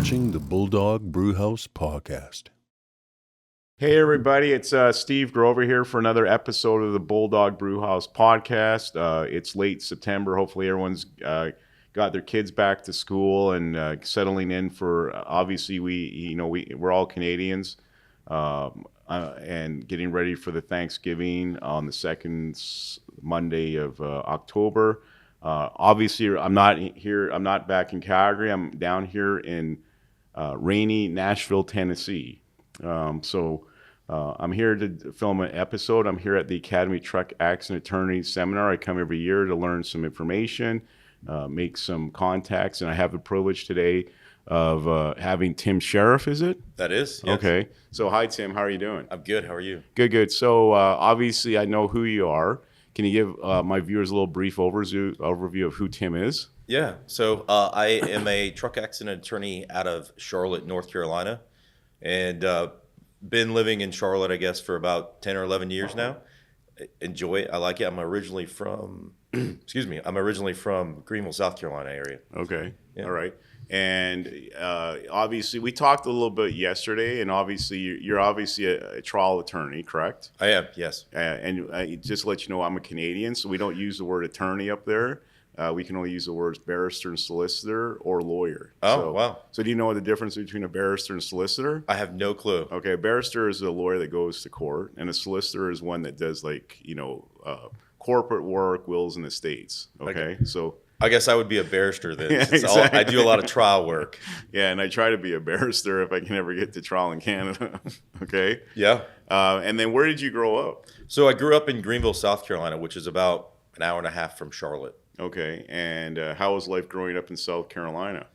watching the Bulldog Brewhouse Podcast. Hey everybody, it's Steve Grover here for another episode of the Bulldog Brewhouse Podcast. It's late September. Hopefully everyone's got their kids back to school and settling in for. Obviously, we're all Canadians, and getting ready for the Thanksgiving on the second Monday of October. Obviously, I'm not here. I'm not back in Calgary. I'm down here in rainy Nashville, Tennessee. I'm here to film an episode. I'm here at the Academy Truck Accident Attorney Seminar. I come every year to learn some information, make some contacts, and I have the privilege today of having Tim Sheriff, is it? That is, yes. Okay. So hi, Tim. How are you doing? I'm good. How are you? Good. So obviously I know who you are. Can you give my viewers a little brief overview of who Tim is? Yeah. So I am a truck accident attorney out of Charlotte, North Carolina, and been living in Charlotte, I guess, for about 10 or 11 years now. Enjoy it. I like it. I'm originally from, I'm originally from Greenville, South Carolina area. Okay. Yeah. All right. And obviously, we talked a little bit yesterday, and obviously, you're obviously a trial attorney, correct? I am, yes. And just to let you know, I'm a Canadian, so we don't use the word attorney up there. We can only use the words barrister and solicitor or lawyer. Oh, wow. So do you know the difference between a barrister and solicitor? I have no clue. Okay, a barrister is a lawyer that goes to court, and a solicitor is one that does corporate work, wills, and estates. Okay. So I guess I would be a barrister then. Yeah, Exactly. I do a lot of trial work. Yeah, and I try to be a barrister if I can ever get to trial in Canada. Okay. Yeah. And then where did you grow up? So I grew up in Greenville, South Carolina, which is about an hour and a half from Charlotte. Okay. And how was life growing up in South Carolina?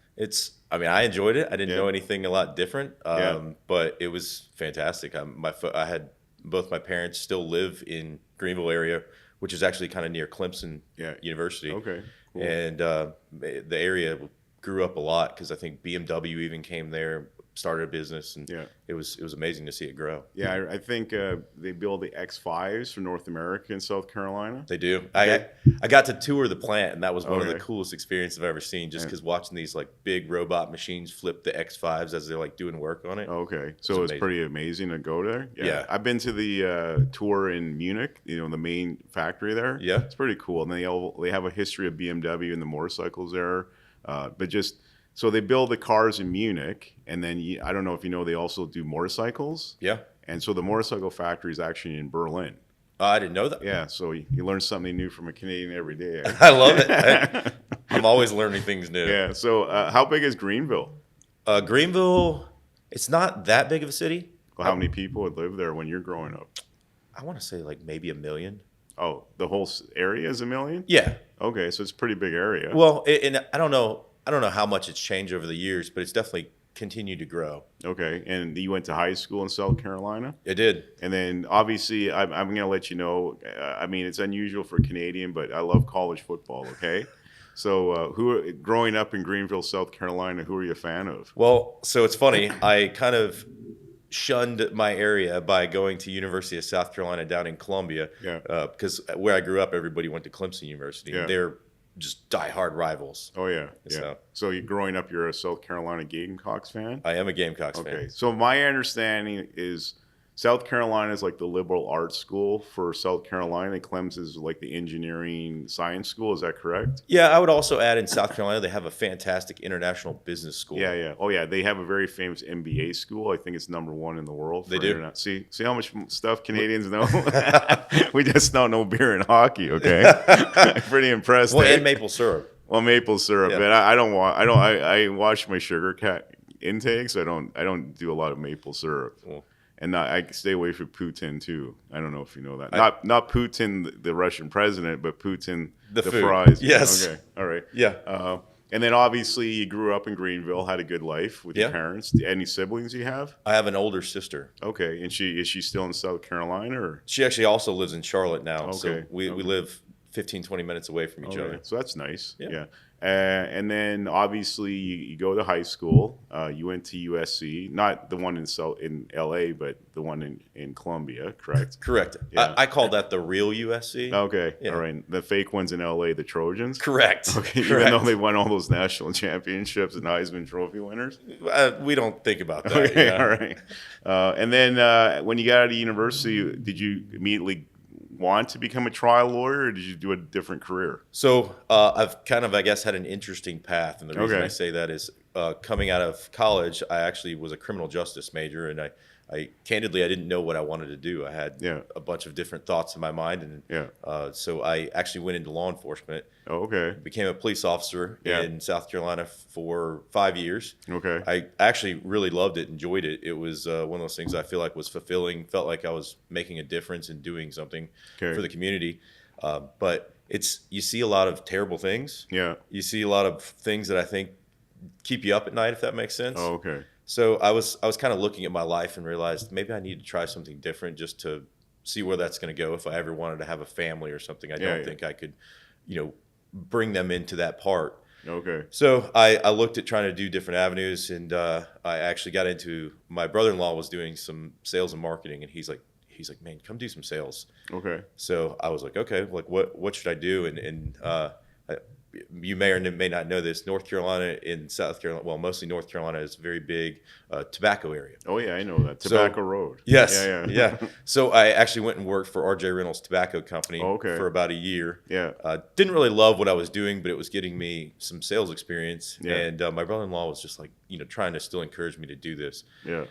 I enjoyed it. I didn't know anything a lot different, Yeah. but it was fantastic. I had both my parents still live in Greenville area, which is actually kind of near Clemson University. Okay. Cool. And the area grew up a lot because I think BMW even came there, started a business, and it was amazing to see it grow. Yeah, I think they build the X5s for North America in South Carolina. They do. I got to tour the plant, and that was one of the coolest experiences I've ever seen, just because watching these like big robot machines flip the X5s as they're like doing work on it. Okay, so it's pretty amazing to go there. Yeah. I've been to the tour in Munich, the main factory there. Yeah. It's pretty cool. And they have a history of BMW and the motorcycles there. So they build the cars in Munich, and then I don't know if you know, they also do motorcycles. Yeah. And so the motorcycle factory is actually in Berlin. I didn't know that. Yeah, so you learn something new from a Canadian every day. I love it. I'm always learning things new. Yeah, so how big is Greenville? Greenville, it's not that big of a city. Well, how many people would live there when you're growing up? I want to say like maybe 1 million. Oh, the whole area is 1 million? Yeah. Okay, so it's a pretty big area. Well, and I don't know how much it's changed over the years, but it's definitely continued to grow. Okay, and you went to high school in South Carolina? It did. And then obviously, I'm going to let you know, it's unusual for Canadian, but I love college football, okay? So growing up in Greenville, South Carolina, who are you a fan of? Well, so it's funny. I kind of shunned my area by going to University of South Carolina down in Columbia. Yeah. Because where I grew up, everybody went to Clemson University. Yeah. They're just diehard rivals. Oh, yeah. So growing up, you're a South Carolina Gamecocks fan? I am a Gamecocks fan. Okay, so my understanding is South Carolina is like the liberal arts school for South Carolina. Clemson is like the engineering science school. Is that correct? Yeah, I would also add in South Carolina, they have a fantastic international business school. Yeah. Oh, yeah. They have a very famous MBA school. I think it's #1 in the world. They do. See how much stuff Canadians know? We just don't know beer and hockey, okay? Pretty impressed. Well, and maple syrup. Well, maple syrup. Yeah. But I watch my sugar intake, so I don't do a lot of maple syrup. Well, And I stay away from Putin too. I don't know if you know that. Not Putin, the Russian president, but Putin, the food. fries. Yes. Okay. All right. Yeah. And then obviously you grew up in Greenville, had a good life with your parents. Any siblings you have? I have an older sister. Okay. And is she still in South Carolina or? She actually also lives in Charlotte now. Okay. So we live 15, 20 minutes away from each other. So that's nice. Yeah. And then obviously you go to high school. You went to USC, not the one in LA, but the one in Columbia, correct? Correct. Yeah. I call that the real USC. Okay. Yeah. All right. The fake ones in LA, the Trojans. Correct. Okay. Correct. Even though they won all those national championships and Heisman Trophy winners. We don't think about that. Okay. Yeah. All right. And then when you got out of university, did you immediately want to become a trial lawyer, or did you do a different career? So I've kind of, I guess, had an interesting path. And the reason Okay. I say that is coming out of college, I actually was a criminal justice major. And I candidly, I didn't know what I wanted to do. I had a bunch of different thoughts in my mind. And so I actually went into law enforcement. Oh, okay. Became a police officer in South Carolina for 5 years. Okay. I actually really loved it, enjoyed it. It was one of those things I feel like was fulfilling, felt like I was making a difference and doing something for the community. But you see a lot of terrible things. Yeah. You see a lot of things that I think keep you up at night, if that makes sense. Oh, okay. So I was kind of looking at my life and realized maybe I need to try something different just to see where that's going to go. If I ever wanted to have a family or something, I don't think I could, bring them into that part. Okay. So I looked at trying to do different avenues, and I actually got into, my brother-in-law was doing some sales and marketing, and he's like, man, come do some sales. Okay. So I was like, okay, like what should I do? And you may or may not know this, North Carolina and South Carolina, well, mostly North Carolina is a very big tobacco area. Oh, yeah, I know that. Tobacco Road. Yes. Yeah. So I actually went and worked for R.J. Reynolds Tobacco Company for about a year. Yeah. Didn't really love what I was doing, but it was getting me some sales experience. Yeah. And my brother-in-law was just like, trying to still encourage me to do this. Yeah.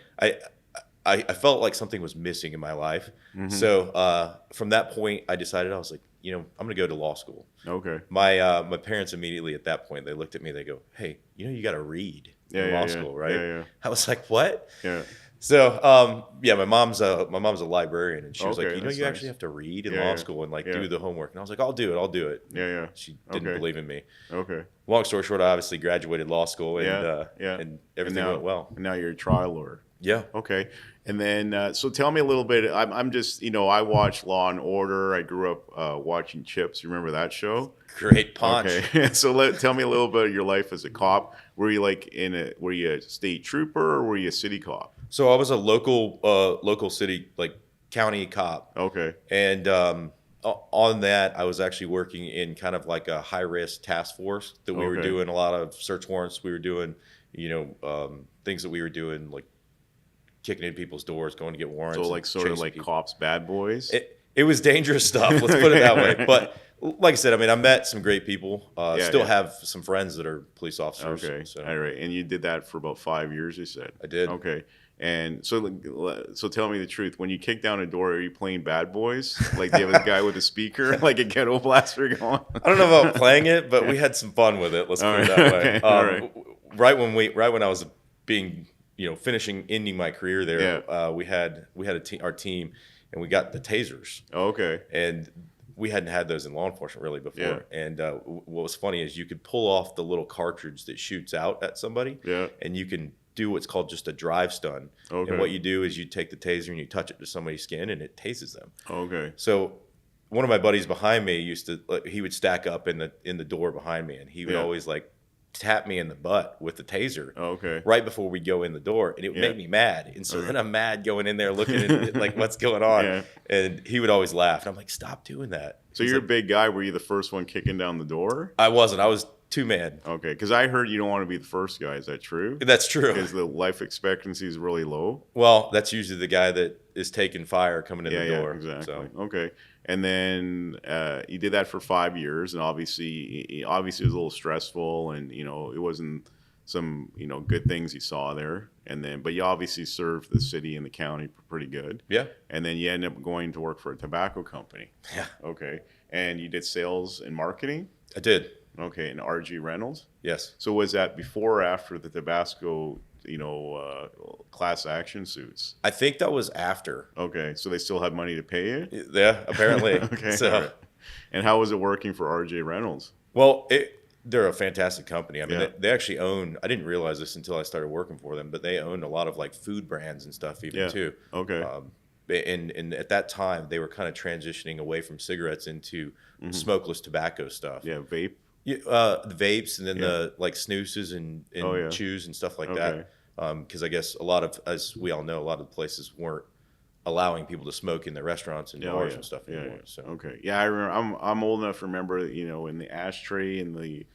I felt like something was missing in my life. Mm-hmm. So from that point, I decided, I was like, I'm going to go to law school. Okay. My parents immediately at that point, they looked at me, they go, hey, you got to read in law school, right? Yeah. I was like, what? Yeah. So, my mom's a librarian, and she was like, you actually have to read in law school and do the homework. And I was like, I'll do it. Yeah. She didn't believe in me. Okay. Long story short, I obviously graduated law school, and and everything went well. And now you're a trial lawyer. Yeah. Okay. And then, so tell me a little bit. I'm just, I watch Law and Order. I grew up watching Chips. You remember that show? Great punch. Okay. So tell me a little bit of your life as a cop. Were you were you a state trooper, or were you a city cop? So I was a local city, county cop. Okay. And on that, I was actually working in kind of like a high-risk task force that we were doing a lot of search warrants. We were doing, things that we were doing, like kicking in people's doors, going to get warrants. So sort of like people. Cops, bad boys? It was dangerous stuff, let's put it that way. But like I said, I met some great people. Still have some friends that are police officers. Okay. So. All right. And you did that for about 5 years, you said? I did. Okay. And so tell me the truth. When you kick down a door, are you playing Bad Boys? Like, do you have a guy with a speaker, like a ghetto blaster going? I don't know about playing it, but we had some fun with it. Let's put it that way. All right. Right when I was being, ending my career there, we had our team, and we got the tasers. Okay. And we hadn't had those in law enforcement really before. Yeah. And what was funny is you could pull off the little cartridge that shoots out at somebody. Yeah. And you can do what's called just a drive stun. Okay. And what you do is you take the taser and you touch it to somebody's skin, and it tases them. Okay. So one of my buddies behind me he would stack up in the door behind me, and he would always tap me in the butt with the taser. Okay. Right before we go in the door, and it would make me mad. And so then I'm mad going in there looking at what's going on. Yeah. And he would always laugh. And I'm like, stop doing that. So you're a big guy. Were you the first one kicking down the door? I wasn't. I was two-man. Okay. Because I heard you don't want to be the first guy. Is that true? That's true. Because the life expectancy is really low. Well, that's usually the guy that is taking fire coming in the door. Yeah, exactly. So. Okay. And then you did that for 5 years, and obviously it was a little stressful, and it wasn't some good things you saw there. And then, but you obviously served the city and the county pretty good. Yeah. And then you ended up going to work for a tobacco company. Yeah. Okay. And you did sales and marketing. I did. Okay. And R.G. Reynolds. Yes. So was that before or after the Tabasco class action suits? I think that was after. Okay, so they still had money to pay you? Yeah, apparently. Okay. So, right. And how was it working for R.J. Reynolds? Well, they're a fantastic company. I mean, they actually own, I didn't realize this until I started working for them, but they owned a lot of food brands and stuff too. Okay. And at that time, they were kind of transitioning away from cigarettes into smokeless tobacco stuff. Yeah, vape. The vapes and then the like snoozes and chews and stuff like that. Because I guess a lot of, as we all know, a lot of the places weren't allowing people to smoke in their restaurants and bars and stuff anymore. So I remember. I'm old enough to remember, in the ashtray in the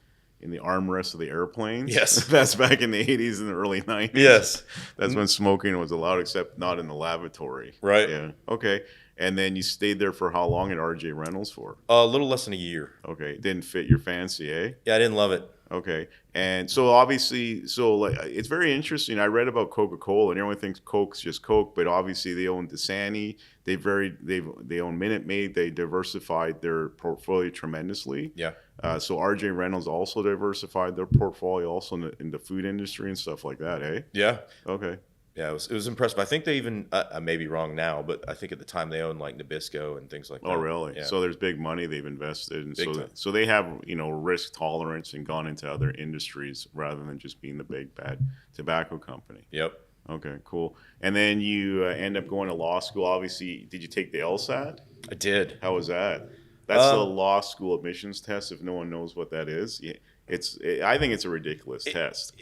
armrest of the airplanes. Yes, that's back in the 80s and the early 90s. Yes, that's when smoking was allowed, except not in the lavatory. Right. Yeah. Okay. And then you stayed there for how long at RJ Reynolds for? A little less than a year. Okay. Didn't fit your fancy, eh? Yeah, I didn't love it. Okay. And so obviously, like, it's very interesting. I read about Coca-Cola, and everyone thinks Coke's just Coke, but obviously they own Dasani. They own Minute Maid. They diversified their portfolio tremendously. Yeah. So RJ Reynolds also diversified their portfolio also in the food industry and stuff like that, eh? Yeah. Okay. Yeah, it was impressive. I think they even, I may be wrong now, but I think at the time they owned like Nabisco and things like that. Oh, really? Yeah. So there's big money they've invested. And Big time. So they have, risk tolerance and gone into other industries rather than just being the big bad tobacco company. Yep. Okay, cool. And then you end up going to law school. Obviously, did you take the LSAT? I did. How was that? That's the law school admissions test. If no one knows what that is, I think it's a ridiculous test.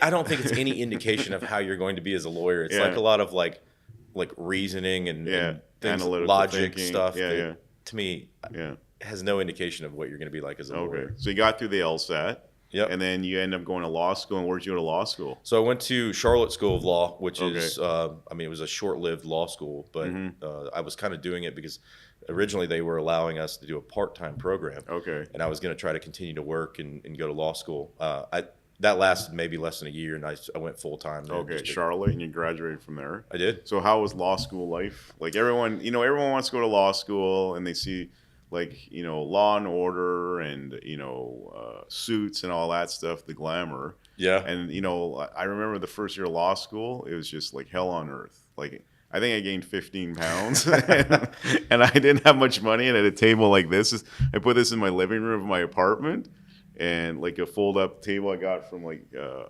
I don't think it's any indication of how you're going to be as a lawyer. It's like a lot of like reasoning and things, analytical logic thinking. stuff. To me, has no indication of what you're going to be like as a lawyer. So you got through the LSAT. Yep. And then you end up going to law school. And where'd you go to law school? So I went to Charlotte School of Law, which is, it was a short-lived law school, but I was kind of doing it because originally they were allowing us to do a part-time program. Okay. And I was going to try to continue to work and go to law school. That lasted maybe less than a year, and I went full-time. Okay, Charlotte, and you graduated from there? I did. So how was law school life? Like everyone wants to go to law school, and they see Law and Order and, Suits and all that stuff, the glamour. Yeah. And, I remember the first year of law school, it was just like hell on earth. Like, I think I gained 15 pounds and I didn't have much money. And at a table like this, I put this in my living room of my apartment, and like a fold up table I got from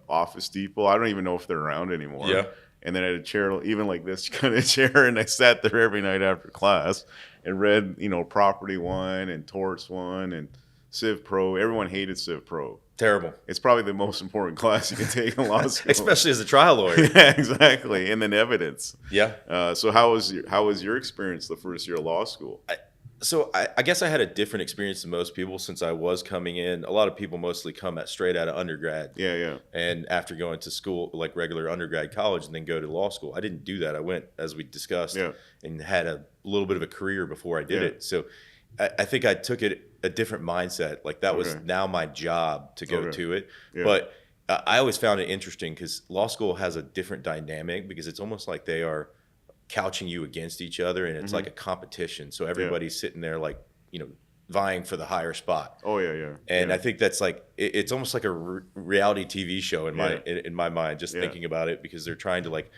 Office Depot. I don't even know if they're around anymore. Yeah. And then I had a chair, even like this kind of chair, and I sat there every night after class and read, Property 1 and Torts 1 and Civ Pro. Everyone hated Civ Pro. Terrible. It's probably the most important class you can take in law school. Especially as a trial lawyer. Yeah, exactly. And then evidence. Yeah. So how was your experience the first year of law school? I guess I had a different experience than most people since I was coming in. A lot of people mostly come straight out of undergrad. Yeah. And after going to school, like regular undergrad college, and then go to law school. I didn't do that. I went, as we discussed, and had a little bit of a career before I did it. So I think I took it a different mindset. Like that was now my job to go to it. Yeah. But I always found it interesting because law school has a different dynamic because it's almost like they are couching you against each other, and it's like a competition. So everybody's sitting there like, vying for the higher spot. Oh yeah. And I think that's like, it's almost like a reality TV show in my mind, just thinking about it, because they're trying to like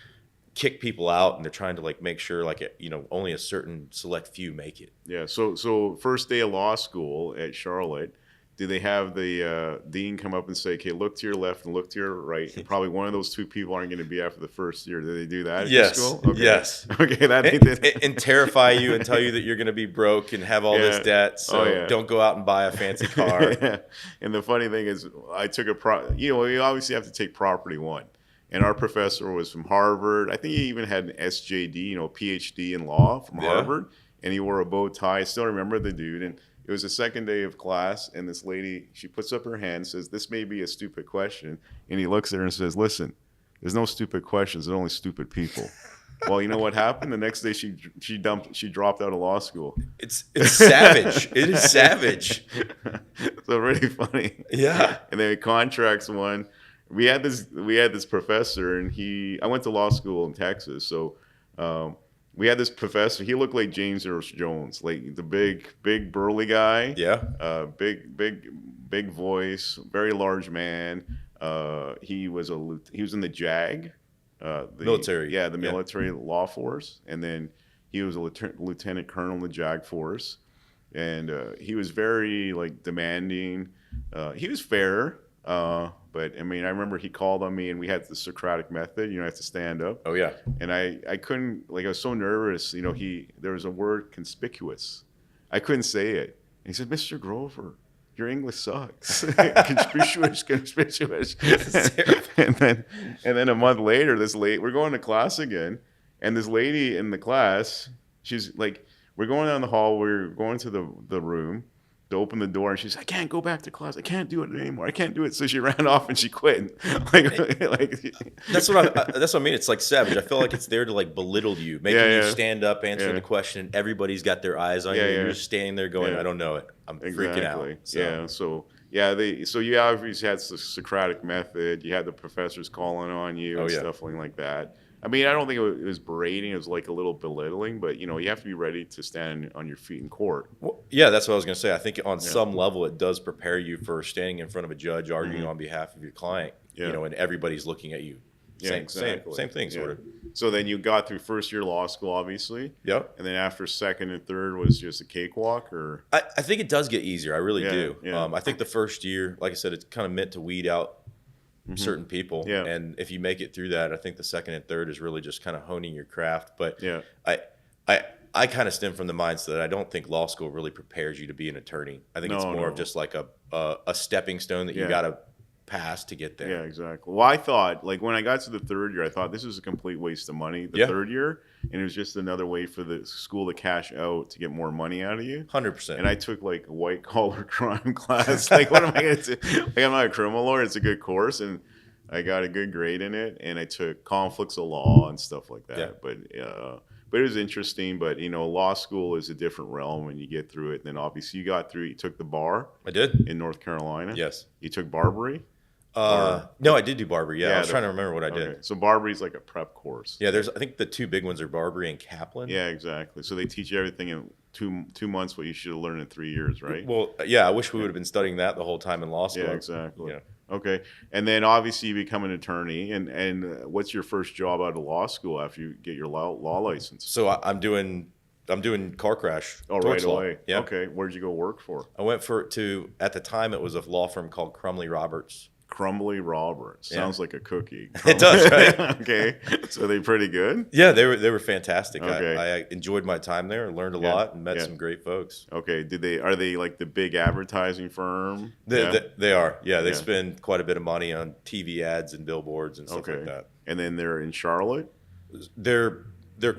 kick people out, and they're trying to like make sure like, only a certain select few make it. Yeah. So first day of law school at Charlotte, do they have the dean come up and say, okay, look to your left and look to your right, and probably one of those two people aren't going to be after the first year? Do they do that at your school? Okay. Yes. Okay. And terrify you and tell you that you're going to be broke and have all this debt, so don't go out and buy a fancy car. And the funny thing is, I took we obviously have to take Property 1. And our professor was from Harvard. I think he even had an SJD, PhD in law from Harvard. And he wore a bow tie. I still remember the dude. And it was the second day of class, and this lady, she puts up her hand and says, "This may be a stupid question." And he looks at her and says, "Listen, there's no stupid questions. There's only stupid people." Well, you know what happened? The next day, she dropped out of law school. It's savage. It is savage. So really funny. Yeah. And then contracts one. We had this professor, and I went to law school in Texas, so. We had this professor. He looked like James Earl Jones, like the big burly guy. Yeah. Big voice, very large man. He was in the JAG, military. Yeah, the military law force, and then he was a lieutenant colonel in the JAG force, and he was very demanding. He was fair. But I mean, I remember he called on me, and we had the Socratic method. You have to stand up. Oh yeah. And I couldn't, I was so nervous. There was a word conspicuous. I couldn't say it. And he said, "Mr. Grover, your English sucks. Conspicuous. and then a month later, we're going to class again, and this lady in the class, she's like, we're going down the hall, we're going to the room to open the door, and she's, I can't go back to class, I can't do it anymore, I can't do it. So she ran off and she quit. That's what I mean. It's like savage. I feel like it's there to like belittle you, making you stand up, answering the question. Everybody's got their eyes on you. And you're just standing there going, I don't know it. I'm freaking out. So you obviously had the Socratic method. You had the professors calling on you and stuff like that. I mean, I don't think it was berating. It was like a little belittling, but you have to be ready to stand on your feet in court. Well, yeah, that's what I was going to say. I think on some level, it does prepare you for standing in front of a judge, arguing on behalf of your client. And everybody's looking at you. Same thing, sort of. So then you got through first year law school, obviously. Yep. And then after second and third was just a cakewalk, or? I think it does get easier. I really do. Yeah. I think the first year, like I said, it's kind of meant to weed out certain people. Yeah. And if you make it through that, I think the second and third is really just kind of honing your craft. But I kind of stem from the mindset that I don't think law school really prepares you to be an attorney. I think it's more of just like a stepping stone that you got to pass to get there. Yeah, exactly. Well, I thought, like, when I got to the third year, I thought this was a complete waste of money, the third year, and it was just another way for the school to cash out to get more money out of you. 100%. And I took, like, a white-collar crime class. Like, what am I going to do? Like, I'm not a criminal lawyer. It's a good course, and I got a good grade in it, and I took conflicts of law and stuff like that. Yeah. But it was interesting. But, law school is a different realm when you get through it. And then, obviously, you took the bar. I did. In North Carolina. Yes. You took Barbary. No, I did do Barbary. I was trying to remember what I did. So Barbary's like a prep course. Yeah, I think the two big ones are Barbary and Kaplan. Yeah, exactly. So they teach you everything in two months what you should have learned in 3 years, right? Well, yeah, I wish we would have been studying that the whole time in law school. Yeah, exactly. Yeah. Okay. And then obviously you become an attorney. And what's your first job out of law school after you get your law license? So I'm doing car crash. Oh, right away. Yeah. Okay. Where'd you go work for? I went at the time it was a law firm called Crumley Roberts. Crumley Roberts. Sounds like a cookie. It does, right? Okay. So they pretty good? Yeah, they were fantastic. Okay. I enjoyed my time there, learned a lot, and met some great folks. Okay. Are they like the big advertising firm? They are. Yeah, they spend quite a bit of money on TV ads and billboards and stuff like that. And then they're in Charlotte? They're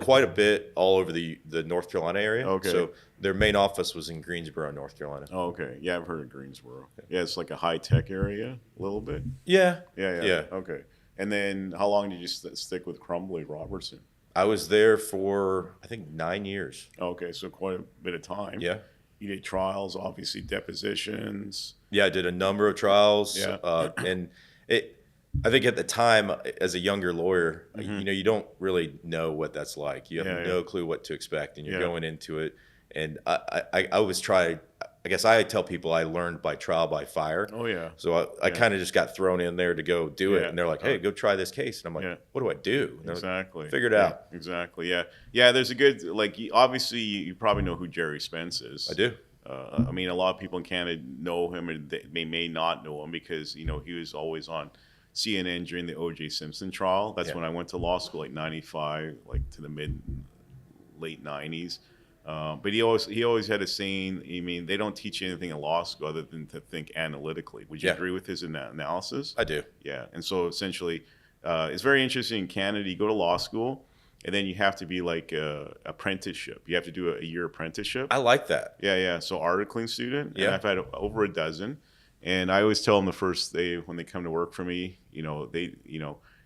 quite a bit all over the North Carolina area. Okay. So their main office was in Greensboro, North Carolina. Oh, okay. Yeah, I've heard of Greensboro. Yeah, it's like a high-tech area a little bit. Yeah. Yeah. Okay. And then how long did you stick with Crumley Robertson? I was there for, I think, 9 years. Okay, so quite a bit of time. Yeah. You did trials, obviously depositions. Yeah, I did a number of trials. Yeah. And I think at the time, as a younger lawyer, you don't really know what that's like. You have no clue what to expect, and you're going into it. And I always try. I guess I tell people I learned by trial by fire. Oh yeah. So I kind of just got thrown in there to go do it, and they're like, "Hey, go try this case," and I'm like, "What do I do?" And exactly. Like, figure it out. Exactly. Yeah. Yeah. There's a good obviously you probably know who Jerry Spence is. I do. I mean, a lot of people in Canada know him, and they may not know him because he was always on CNN during the O.J. Simpson trial. That's when I went to law school, like 95, like to the late 90s. But he always had a saying. I mean, they don't teach you anything in law school other than to think analytically. Would you agree with his analysis? I do. Yeah. And so essentially, it's very interesting in Canada. You go to law school, and then you have to be like a apprenticeship. You have to do a year apprenticeship. I like that. Yeah. So articling student. Yeah. And I've had over a dozen. And I always tell them the first day when they come to work for me, they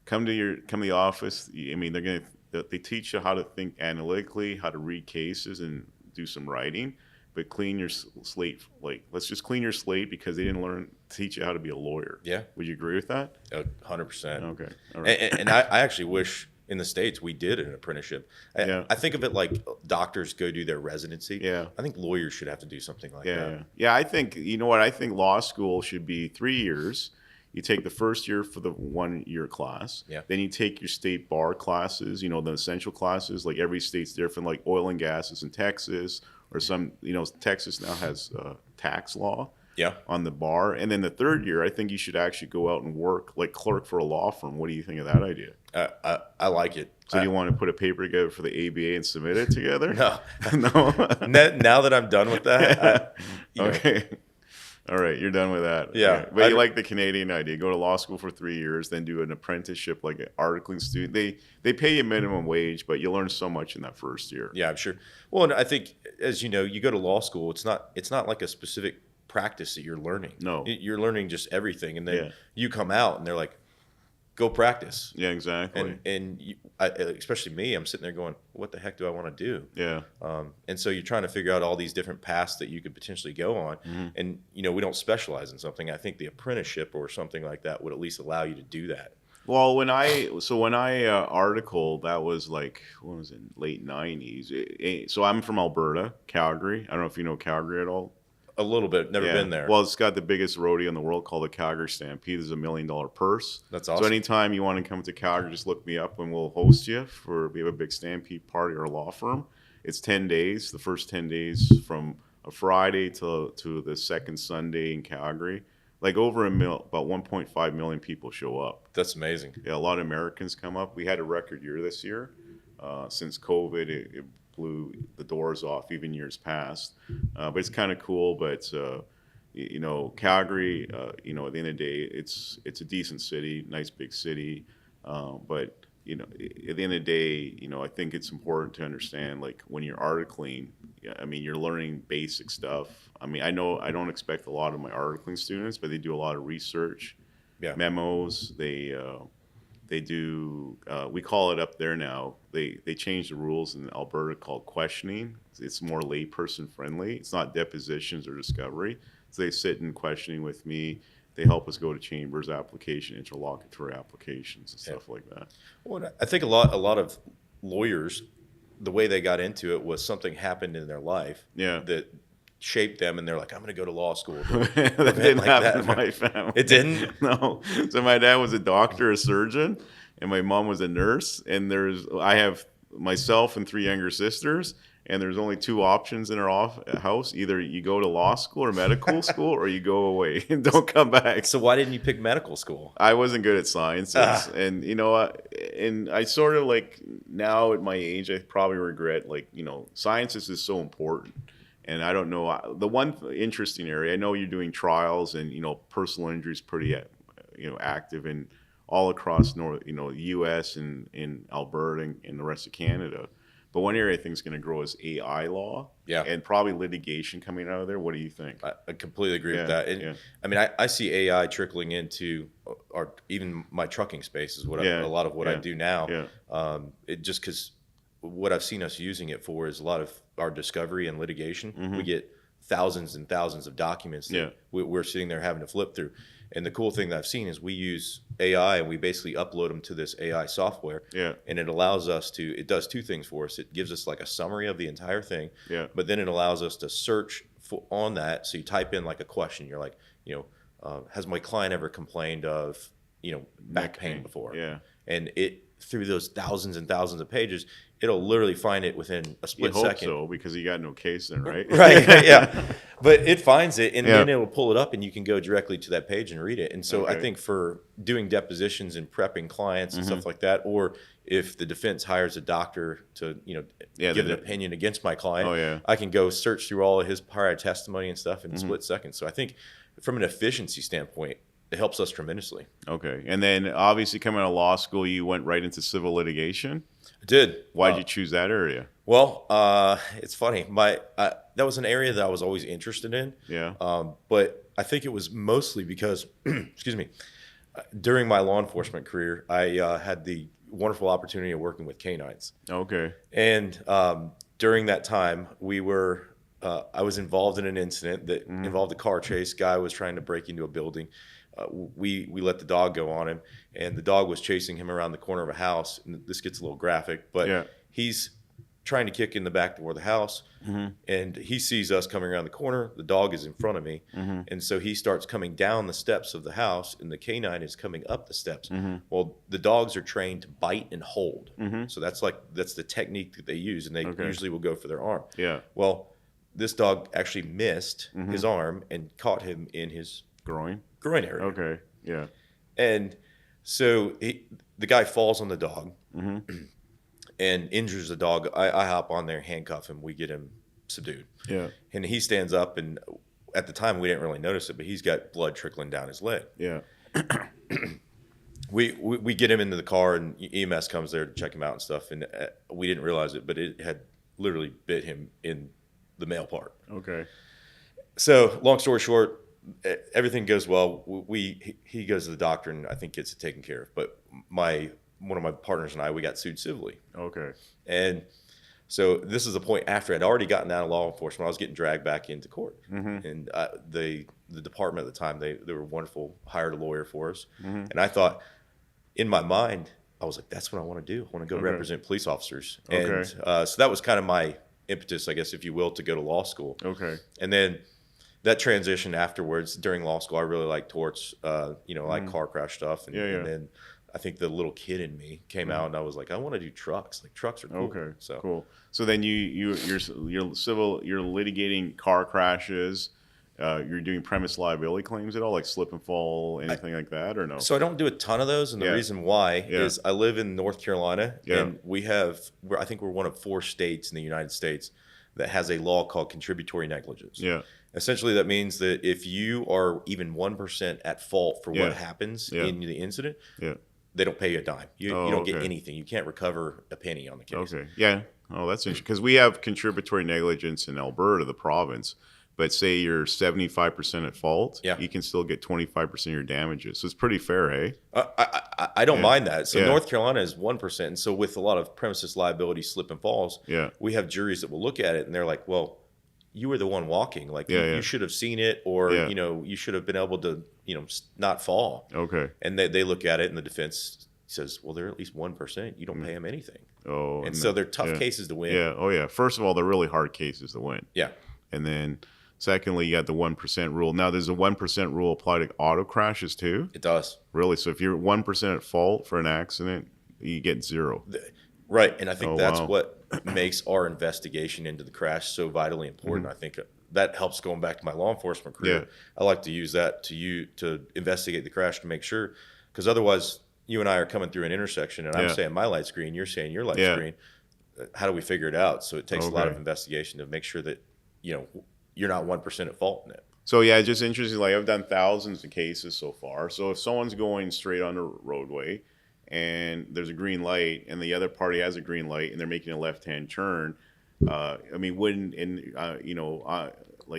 come to the office. I mean, they teach you how to think analytically, how to read cases and do some writing, but clean your slate. Like, let's just clean your slate because they didn't teach you how to be a lawyer. Yeah. Would you agree with that? 100%. Okay. All right. And I actually wish in the States we did an apprenticeship. I think of it like doctors go do their residency. Yeah. I think lawyers should have to do something like that. Yeah. I think, I think law school should be 3 years. You take the first year for the 1 year class. Yeah. Then you take your state bar classes, the essential classes. Like every state's different, like oil and gas is in Texas, or some, Texas now has tax law. Yeah. On the bar. And then the third year, I think you should actually go out and work, like clerk for a law firm. What do you think of that idea? I like it. So do you want to put a paper together for the ABA and submit it together? No. No? Now that I'm done with that. Okay. All right, you're done with that. Yeah. Okay. But you like the Canadian idea. Go to law school for 3 years, then do an apprenticeship like an articling student. They pay you minimum wage, but you learn so much in that first year. Yeah, I'm sure. Well, and I think, as you know, you go to law school, it's not like a specific practice that you're learning. No. You're learning just everything. And then Yeah. you come out and they're like, go practice. Yeah, exactly. And especially me, I'm sitting there going, what the heck do I want to do? Yeah. And so you're trying to figure out all these different paths that you could potentially go on. Mm-hmm. And, we don't specialize in something. I think the apprenticeship or something like that would at least allow you to do that. Well, when I article, that was like, what was it, late 90s. So I'm from Alberta, Calgary. I don't know if you know Calgary at all. A little bit. Never been there. Well, it's got the biggest rodeo in the world called the Calgary Stampede. There's $1 million purse. That's awesome. So anytime you want to come to Calgary, just look me up and we'll host you we have a big Stampede party or a law firm. It's 10 days. The first 10 days from a Friday to the second Sunday in Calgary. Like about 1.5 million people show up. That's amazing. Yeah, a lot of Americans come up. We had a record year this year. Since COVID, it blew the doors off, even years past. But it's kind of cool. But Calgary, at the end of the day, it's a decent city, nice big city. But at the end of the day, I think it's important to understand, like, when you're articling, I mean, you're learning basic stuff. I mean, I know I don't expect a lot of my articling students, but they do a lot of research, memos. They do, we call it up there now, they changed the rules in Alberta called questioning. It's more layperson friendly. It's not depositions or discovery. So they sit in questioning with me. They help us go to chambers application, interlocutory applications and stuff like that. Well, I think a lot of lawyers, the way they got into it was something happened in their life that shaped them, and they're like, I'm going to go to law school. That didn't happen in my family. It didn't? No. So my dad was a doctor, a surgeon, and my mom was a nurse. And I have myself and 3 younger sisters, and there's only 2 options in our house. Either you go to law school or medical school, or you go away and don't come back. So why didn't you pick medical school? I wasn't good at sciences. And, and I sort of, like, now at my age, I probably regret, like, sciences is so important. And I don't know, the one interesting area, I know you're doing trials and, personal injury is pretty, active in all across U.S. and in Alberta and the rest of Canada. But one area I think is going to grow is AI law. Yeah. And probably litigation coming out of there. What do you think? I completely agree with that. And, I mean, I see AI trickling into even my trucking space is a lot of what I do now. Yeah. Just because what I've seen us using it for is a lot of our discovery and litigation. Mm-hmm. We get thousands and thousands of documents that we're sitting there having to flip through. And the cool thing that I've seen is we use AI and we basically upload them to this AI software. Yeah. And it allows us it does 2 things for us. It gives us like a summary of the entire thing. Yeah. But then it allows us to search on that. So you type in like a question. You're like, has my client ever complained of, back pain before? Yeah. And through those thousands and thousands of pages, it'll literally find it within a split second. So, because you got no case then, right? Right, yeah. But it finds it, and then it will pull it up, and you can go directly to that page and read it. And so I think for doing depositions and prepping clients and stuff like that, or if the defense hires a doctor to give an opinion against my client, I can go search through all of his prior testimony and stuff in split seconds. So I think from an efficiency standpoint, it helps us tremendously. Okay. And then obviously coming out of law school, you went right into civil litigation. I did. Why did you choose that area? Well, it's funny. That was an area that I was always interested in. Yeah. But I think it was mostly because, excuse me, during my law enforcement career, I had the wonderful opportunity of working with canines. Okay. And during that time, I was involved in an incident that involved a car chase. Guy was trying to break into a building. We let the dog go on him, and the dog was chasing him around the corner of a house. And this gets a little graphic, but he's trying to kick in the back door of the house, and he sees us coming around the corner. The dog is in front of me, and so he starts coming down the steps of the house, and the canine is coming up the steps. Well, the dogs are trained to bite and hold, so that's the technique that they use, and they usually will go for their arm. Yeah. Well, this dog actually missed his arm and caught him in his groin area. Okay. Yeah. And so the guy falls on the dog and injures the dog. I hop on there, handcuff him. We get him subdued. Yeah. And he stands up, and at the time we didn't really notice it, but he's got blood trickling down his leg. Yeah. We get him into the car, and EMS comes there to check him out and stuff, and we didn't realize it, but it had literally bit him in the male part. Okay. So long story short, everything goes well. He goes to the doctor and I think gets it taken care of. But one of my partners and I, we got sued civilly. Okay. And so this is a point after I'd already gotten out of law enforcement. I was getting dragged back into court. And the department at the time, they were wonderful, hired a lawyer for us. And I thought, in my mind, I was like, that's what I want to do. I want to go represent police officers. And so that was kind of my impetus, I guess, if you will, to go to law school. Okay. And then that transition afterwards, during law school, I really liked torts, like car crash stuff. And then I think the little kid in me came out, and I was like, I want to do trucks. Like, trucks are cool. Okay. So cool. So then you're litigating car crashes. You're doing premise liability claims at all, like slip and fall, anything like that, or no? So I don't do a ton of those, and the reason why is I live in North Carolina, and I think we're one of 4 states in the United States that has a law called contributory negligence. Yeah. Essentially, that means that if you are even 1% at fault for what happens in the incident, they don't pay you a dime. You don't get anything. You can't recover a penny on the case. Okay. Yeah. Oh, that's interesting. Because we have contributory negligence in Alberta, the province. But say you're 75% at fault, you can still get 25% of your damages. So it's pretty fair, eh? I don't mind that. So North Carolina is 1%. And so with a lot of premises liability slip and falls, we have juries that will look at it and they're like, well, you were the one walking. Like you should have seen it, or you should have been able to not fall. Okay. And they look at it and the defense says, well, they're at least 1%. You don't pay them anything. Oh, and so they're tough cases to win. Yeah. Oh, yeah. First of all, they're really hard cases to win. Yeah. And then secondly, you got the 1% rule. Now, does the 1% rule apply to auto crashes too? It does. Really? So if you're 1% at fault for an accident, you get 0. Right. And I think that's what makes our investigation into the crash so vitally important. I think that helps going back to my law enforcement career. I like to use that to investigate the crash to make sure, because otherwise you and I are coming through an intersection and I'm saying my light's green, you're saying your light's green. How do we figure it out? So it takes a lot of investigation to make sure that, you're not 1% at fault in it. So yeah, just interesting. Like I've done thousands of cases so far. So if someone's going straight on the roadway and there's a green light and the other party has a green light and they're making a left-hand turn, like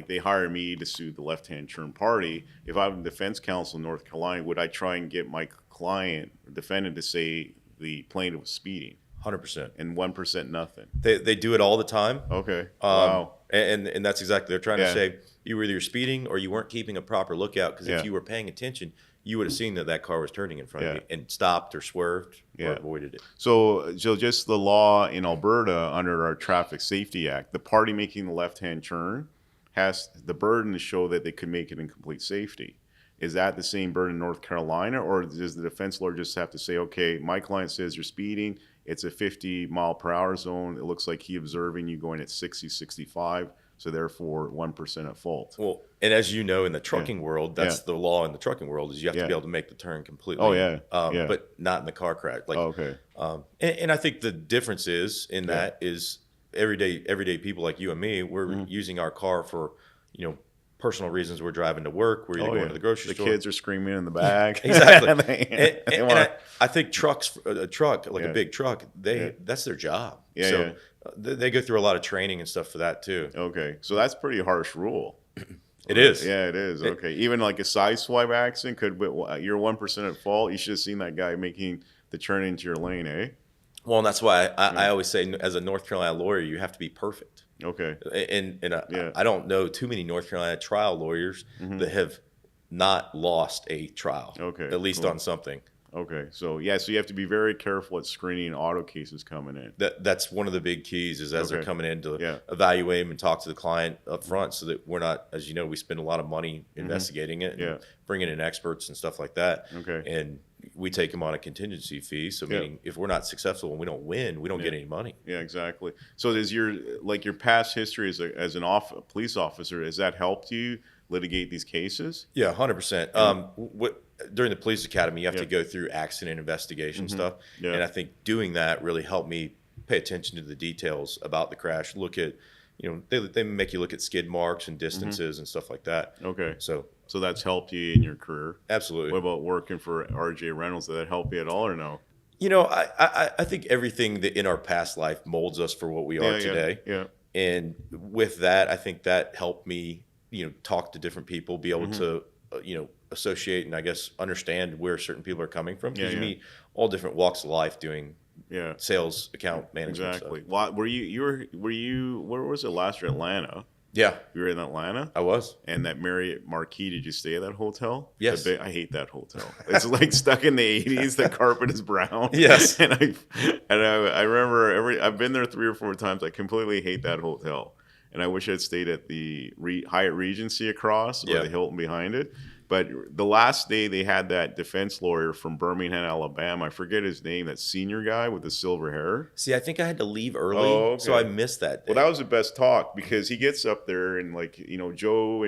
they hire me to sue the left-hand turn party. If I'm defense counsel in North Carolina, would I try and get my client or defendant to say the plaintiff was speeding? 100%. And 1% nothing. They do it all the time. Okay. Wow. And that's exactly, they're trying to say you were either speeding or you weren't keeping a proper lookout, because if you were paying attention, you would have seen that car was turning in front of you and stopped or swerved or avoided it. So just the law in Alberta under our Traffic Safety Act, the party making the left-hand turn has the burden to show that they could make it in complete safety. Is that the same burden in North Carolina, or does the defense lawyer just have to say, okay, my client says you're speeding, it's a 50-mile-per-hour zone, it looks like he observing you going at 60, 65, so therefore 1% at fault? Well, and as you know, in the trucking world, that's the law in the trucking world, is you have to be able to make the turn completely. But not in the car crash. And I think the difference is in that is everyday people like you and me, we're using our car for, personal reasons. We're driving to work. We're either going to the grocery store. The kids are screaming in the back. Exactly. and I think a truck, like a big truck, that's their job. They go through a lot of training and stuff for that too. Okay. So that's pretty harsh rule. It is. Yeah, it is. Okay. Even like a side swipe accident you're 1% at fault. You should have seen that guy making the turn into your lane, eh? Well, and that's why I always say, as a North Carolina lawyer, you have to be perfect. Okay. And I don't know too many North Carolina trial lawyers that have not lost a trial. Okay. At least on something. Okay. So you have to be very careful at screening auto cases coming in. That's one of the big keys, is as they're coming in to evaluate them and talk to the client up front, so that we're not, as you know, we spend a lot of money investigating it and bringing in experts and stuff like that. Okay. And we take them on a contingency fee. So meaning if we're not successful and we don't win, we don't get any money. Yeah, exactly. So does your past history as a police officer, has that helped you litigate these cases? Yeah, 100%. During the police academy, you have to go through accident investigation stuff. Yeah. And I think doing that really helped me pay attention to the details about the crash, look at, they make you look at skid marks and distances and stuff like that. Okay. So that's helped you in your career. absolutely. What about working for RJ Reynolds? Did that help you at all or no? I think everything that in our past life molds us for what we are today. Yeah. And with that, I think that helped me, talk to different people, be able to, associate and I guess understand where certain people are coming from. Because you meet all different walks of life doing sales, account management. Exactly. Stuff. Were you where was it last year? Atlanta. Yeah, You were in Atlanta? I was. And that Marriott Marquis, did you stay at that hotel? Yes. I hate that hotel. It's like stuck in the 80s. The carpet is brown. Yes. And I remember I've been there 3 or 4 times. I completely hate that hotel. And I wish I'd stayed at the Hyatt Regency across or the Hilton behind it. But the last day they had that defense lawyer from Birmingham, Alabama. I forget his name, that senior guy with the silver hair. See, I think I had to leave early, so I missed that day. Well, that was the best talk because he gets up there and Joe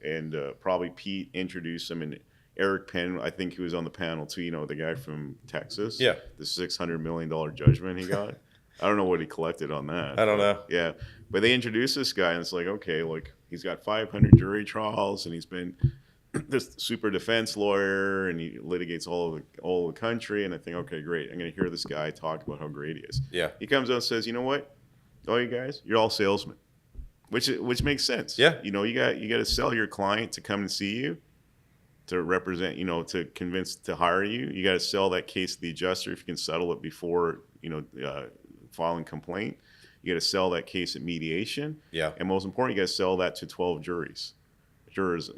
and probably Pete introduced him, and Eric Penn, I think he was on the panel too. The guy from Texas. Yeah. The $600 million judgment he got. I don't know what he collected on that. I don't know. Yeah, but they introduced this guy, and it's like, okay, he's got 500 jury trials, and he's been this super defense lawyer, and he litigates all over the country. And I think, okay, great. I'm going to hear this guy talk about how great he is. Yeah. He comes out and says, you know what? All you guys, you're all salesmen, which makes sense. Yeah. You got to sell your client to come and see you, to represent, to convince to hire you. You got to sell that case to the adjuster if you can settle it before, filing complaint. You got to sell that case at mediation. Yeah. And most important, you got to sell that to 12 jurors.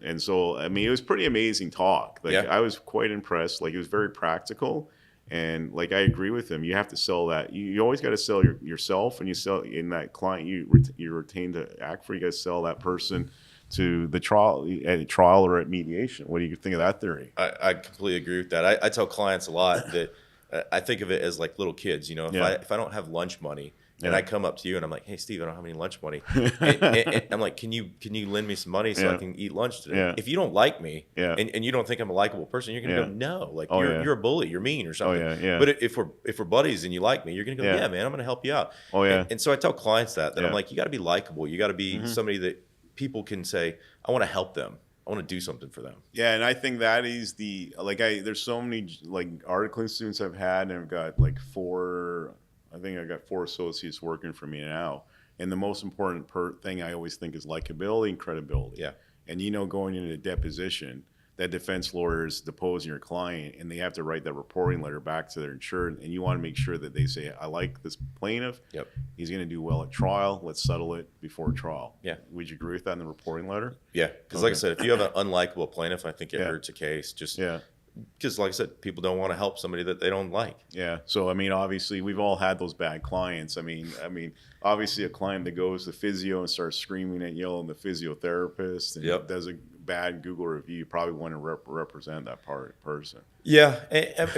And so, I mean, it was pretty amazing talk. I was quite impressed. It was very practical. And I agree with him. You have to sell that. You always got to sell yourself, and you sell in that client you retain to act for. You got to sell that person to the trial, at trial or at mediation. What do you think of that theory? I completely agree with that. I tell clients a lot that I think of it as like little kids. If I don't have lunch money, and I come up to you and I'm like, hey, Steve, I don't have any lunch money. and I'm like, can you lend me some money so I can eat lunch today? Yeah. If you don't like me and you don't think I'm a likable person, you're going to go, no, you're a bully, you're mean or something. But if we're buddies and you like me, you're going to go, yeah, man, I'm going to help you out. Oh, yeah. And so I tell clients that I'm like, you got to be likable. You got to be somebody that people can say, I want to help them. I want to do something for them. Yeah, and I think that is there's so many articling students I've had, and I've got 4. I think I got 4 associates working for me now. And the most important thing I always think is likability and credibility. Yeah. And going into a deposition, that defense lawyer is deposing your client, and they have to write that reporting letter back to their insured. And you want to make sure that they say, I like this plaintiff. Yep. He's going to do well at trial. Let's settle it before trial. Yeah. Would you agree with that in the reporting letter? Yeah. Because like I said, if you have an unlikable plaintiff, I think it hurts a case. Because, like I said, people don't want to help somebody that they don't like. Yeah. So, I mean, obviously, we've all had those bad clients. I mean, obviously, a client that goes to physio and starts screaming and yelling at the physiotherapist and does a bad Google review, you probably want to represent that person. Yeah. If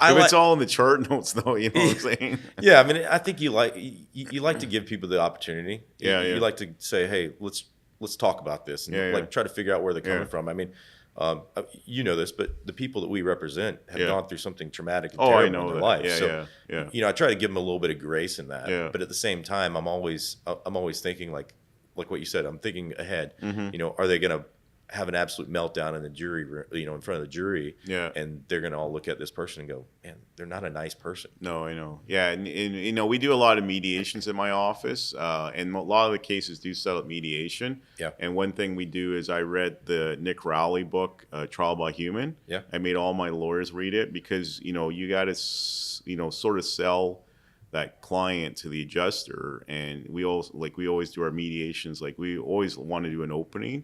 it's all in the chart notes, though, you know what I'm saying? Yeah. I mean, I think you like to give people the opportunity. You like to say, hey, let's talk about this and try to figure out where they're coming from. I mean, you know this, but the people that we represent have gone through something traumatic and terrible in their life. I try to give them a little bit of grace in that. Yeah. But at the same time, I'm always thinking like what you said. I'm thinking ahead. Are they going to have an absolute meltdown in the jury, in front of the jury? Yeah. And they're going to all look at this person and go, man, they're not a nice person. No, I know. Yeah, and we do a lot of mediations in my office, and a lot of the cases do settle at mediation. Yeah. And one thing we do is I read the Nick Rowley book, Trial by Human. Yeah. I made all my lawyers read it because you got to sort of sell that client to the adjuster, and we always do our mediations. We always want to do an opening.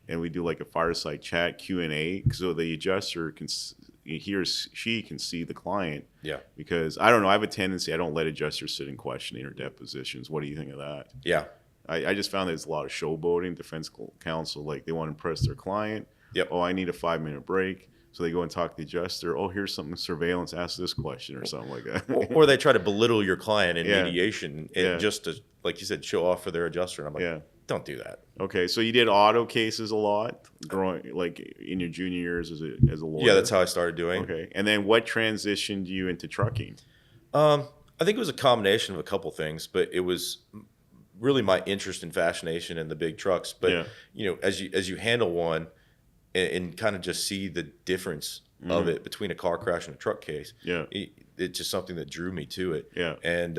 And we do a fireside chat Q&A so the adjuster can she can see the client. Yeah. Because I don't know, I have a tendency, I don't let adjusters sit in questioning or depositions. What do you think of that? Yeah. I just found there's a lot of showboating. Defense counsel, they want to impress their client. Yep. Oh, I need a 5-minute break. So they go and talk to the adjuster. Oh, here's something surveillance. Ask this question or something like that. Or they try to belittle your client in mediation Yeah. just to, like you said, show off for their adjuster. And I'm like, don't do that. Okay, so you did auto cases a lot, growing in your junior years as a lawyer. Yeah, that's how I started doing. Okay, and then what transitioned you into trucking? I think it was a combination of a couple things, but it was really my interest and fascination in the big trucks. But as you handle one and kind of just see the difference of it between a car crash and a truck case, it's just something that drew me to it. And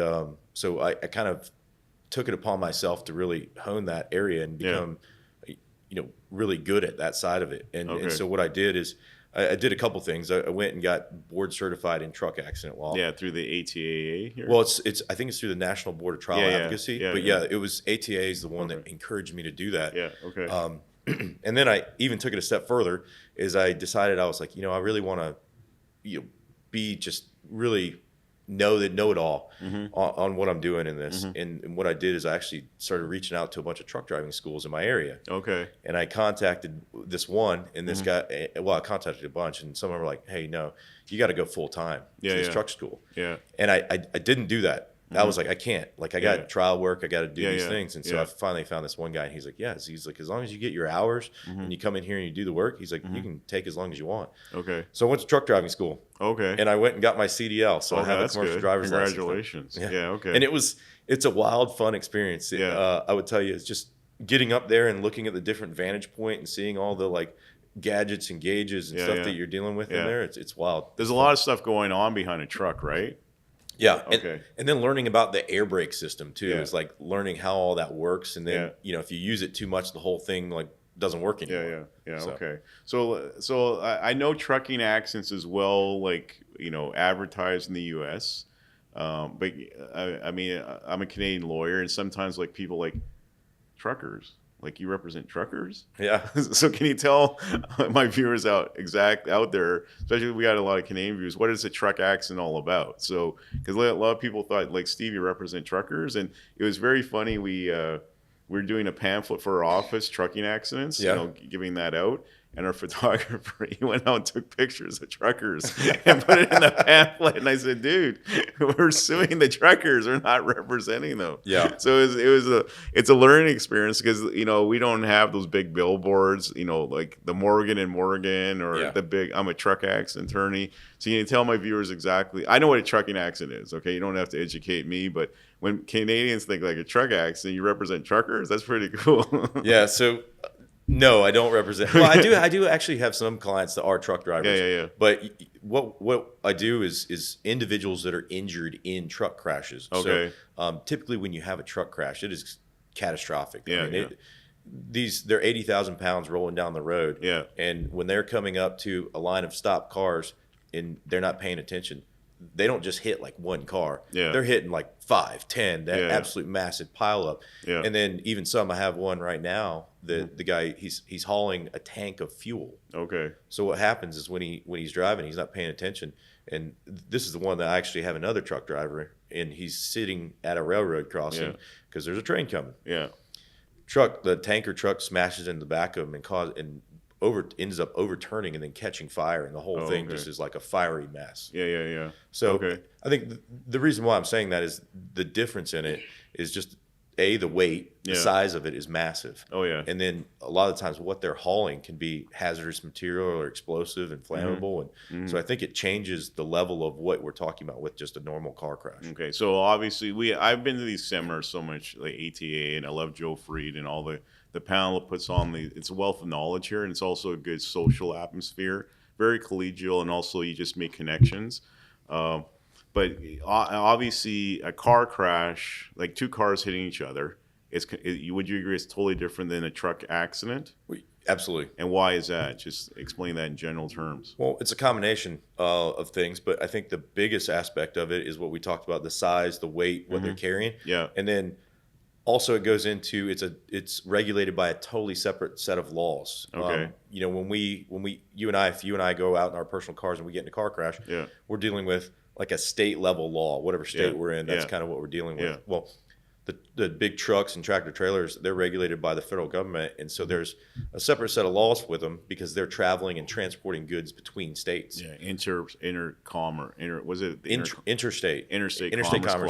so I kind of took it upon myself to really hone that area and become really good at that side of it. And so what I did is I did a couple things. I went and got board certified in truck accident law. Yeah, through the ATAA here? Well, I think it's through the National Board of Trial Advocacy. But it was ATA is the one that encouraged me to do that. Yeah, okay. And then I even took it a step further. Is I decided I was like, I really want to, be just really know it all on what I'm doing in this. And what I did is I actually started reaching out to a bunch of truck driving schools in my area. Okay. And I contacted this one, and this guy. Well, I contacted a bunch, and some of them were like, "Hey, no, you got to go full time to this truck school." Yeah. And I didn't do that. I was like, I can't. Like, I got trial work. I got to do these things. And so I finally found this one guy, and he's like, yes. He's like, as long as you get your hours and you come in here and you do the work, he's like, you can take as long as you want. Okay. So I went to truck driving school. Okay. And I went and got my CDL. So I have a commercial driver's license. Congratulations. Yeah, okay. And it's a wild, fun experience. I would tell you, it's just getting up there and looking at the different vantage point and seeing all the like gadgets and gauges and stuff that you're dealing with in there. It's wild. There's a lot of stuff going on behind a truck, right? Yeah. Okay. And then learning about the air brake system too is like learning how all that works. And then, if you use it too much, the whole thing like doesn't work anymore. Yeah. Okay. So I know trucking accidents is well, like, advertised in the U.S. But I mean, I'm a Canadian lawyer, and sometimes like people like truckers. Like, you represent truckers? Yeah. So can you tell my viewers out there, especially we got a lot of Canadian viewers, what is a truck accident all about? So, because a lot of people thought, like, Steve, you represent truckers. And it was very funny. We were doing a pamphlet for our office, trucking accidents, giving that out. And our photographer, he went out and took pictures of truckers and put it in the pamphlet. And I said, dude, we're suing the truckers. We're not representing them. Yeah. So it's a learning experience because, we don't have those big billboards, like the Morgan and Morgan or the big, I'm a truck accident attorney. So you can tell my viewers exactly. I know what a trucking accident is. Okay. You don't have to educate me, but when Canadians think like a truck accident, you represent truckers. That's pretty cool. Yeah. So, no, I don't represent. Well, I do actually have some clients that are truck drivers. Yeah. But what I do is individuals that are injured in truck crashes. Okay. So typically when you have a truck crash, it is catastrophic. Yeah. I mean, they're 80,000 pounds rolling down the road. Yeah. And when they're coming up to a line of stopped cars and they're not paying attention, they don't just hit like one car. Yeah. They're hitting like 5, 10, that absolute massive pile up. Yeah. And then even some, I have one right now, the guy, he's hauling a tank of fuel. Okay. So what happens is when he's driving, he's not paying attention. And this is the one that I actually have another truck driver, and he's sitting at a railroad crossing because there's a train coming. Yeah. The tanker truck smashes in the back of him and ends up overturning and then catching fire, and the whole thing just is like a fiery mess. Yeah. So I think the reason why I'm saying that is the difference in it is just the weight, the size of it is massive. Oh yeah. And then a lot of times what they're hauling can be hazardous material or explosive and flammable. And so I think it changes the level of what we're talking about with just a normal car crash. Okay. So obviously I've been to these seminars so much, like ATA, and I love Joe Freed and all the panel it puts on. It's a wealth of knowledge here, and it's also a good social atmosphere, very collegial, and also you just make connections. But obviously, a car crash, like two cars hitting each other, would you agree it's totally different than a truck accident? Absolutely. And why is that? Just explain that in general terms. Well, it's a combination of things, but I think the biggest aspect of it is what we talked about: the size, the weight, what they're carrying. Yeah. And then also it goes into it's regulated by a totally separate set of laws. Okay. When you and I go out in our personal cars and we get in a car crash, we're dealing with like a state level law, whatever state we're in. That's kind of what we're dealing with. Yeah. Well, the big trucks and tractor trailers, they're regulated by the federal government, and so there's a separate set of laws with them because they're traveling and transporting goods between states. Yeah, interstate commerce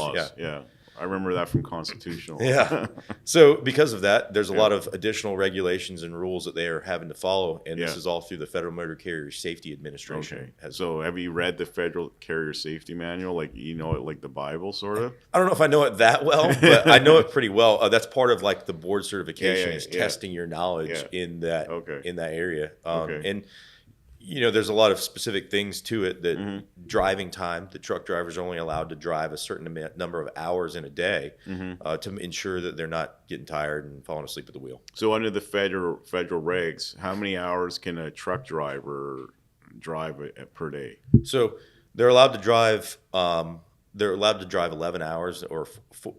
clause. Yeah. I remember that from Constitutional. Yeah. So because of that, there's a lot of additional regulations and rules that they are having to follow, and this is all through the Federal Motor Carrier Safety Administration. Okay. So have you read the Federal Carrier Safety Manual? Like, you know it like the Bible, sort of? I don't know if I know it that well, but I know it pretty well. That's part of like the board certification is testing your knowledge in that area. And you know, there's a lot of specific things to it that driving time, the truck drivers are only allowed to drive a certain number of hours in a day to ensure that they're not getting tired and falling asleep at the wheel. So under the federal regs, how many hours can a truck driver drive per day? So they're allowed to drive. They're allowed to drive 11 hours or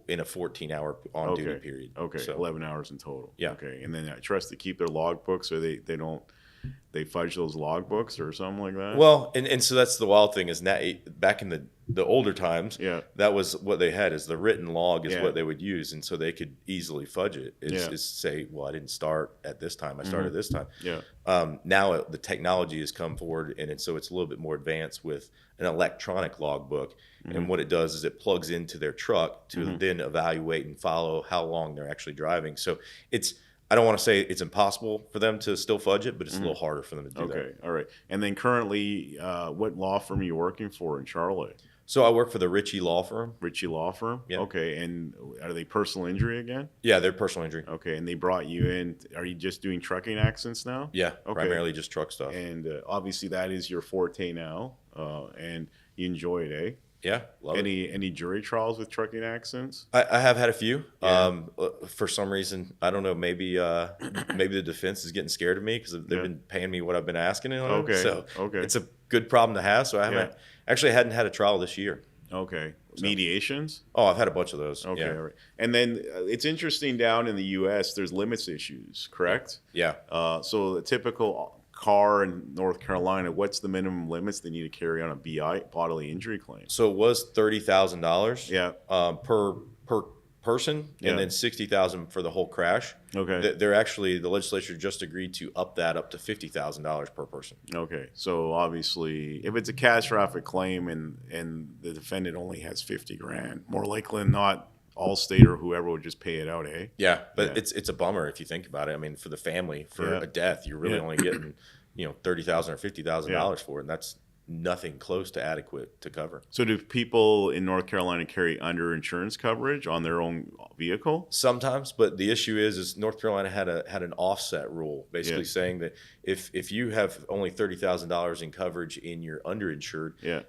in a 14-hour on-duty period. Okay, so 11 hours in total. Yeah. Okay, and then I trust to keep their logbooks, or they don't. They fudge those logbooks or something like that? Well, and so that's the wild thing is now, back in the older times, that was what they had is the written log is what they would use. And so they could easily fudge it is say, well, I didn't start at this time. I started this time. Yeah. Now the technology has come forward, and so it's a little bit more advanced with an electronic logbook. And what it does is it plugs into their truck to then evaluate and follow how long they're actually driving. So I don't want to say it's impossible for them to still fudge it, but it's a little harder for them to do that. Okay, all right. And then currently, what law firm are you working for in Charlotte? So I work for the Ritchie Law Firm. Ritchie Law Firm? Yeah. Okay, and are they personal injury again? Yeah, they're personal injury. Okay, and they brought you in. Are you just doing trucking accidents now? Yeah, primarily just truck stuff. And obviously that is your forte now, and you enjoy it, eh? Yeah, love it. Any jury trials with trucking accidents? I have had a few. For some reason, I don't know. Maybe the defense is getting scared of me because they've been paying me what I've been asking. Okay. So it's a good problem to have. So I hadn't had a trial this year. Okay. So. Mediations? Oh, I've had a bunch of those. Okay. Yeah. All right. And then it's interesting down in the U.S. There's limits issues, correct? Yeah. So the typical car in North Carolina, what's the minimum limits they need to carry on a BI, bodily injury claim? So it was $30,000 per person, and then $60,000 for the whole crash. Okay. The legislature just agreed to up that up to $50,000 per person. Okay. So obviously, if it's a catastrophic claim and the defendant only has $50,000, more likely than not, Allstate or whoever would just pay it out, eh? Yeah, but it's a bummer if you think about it. I mean, for the family, for a death, you're really only getting $30,000 or $50,000 for it, and that's nothing close to adequate to cover. So do people in North Carolina carry underinsurance coverage on their own vehicle? Sometimes, but the issue is North Carolina had an offset rule, basically saying that if you have only $30,000 in coverage in your underinsured,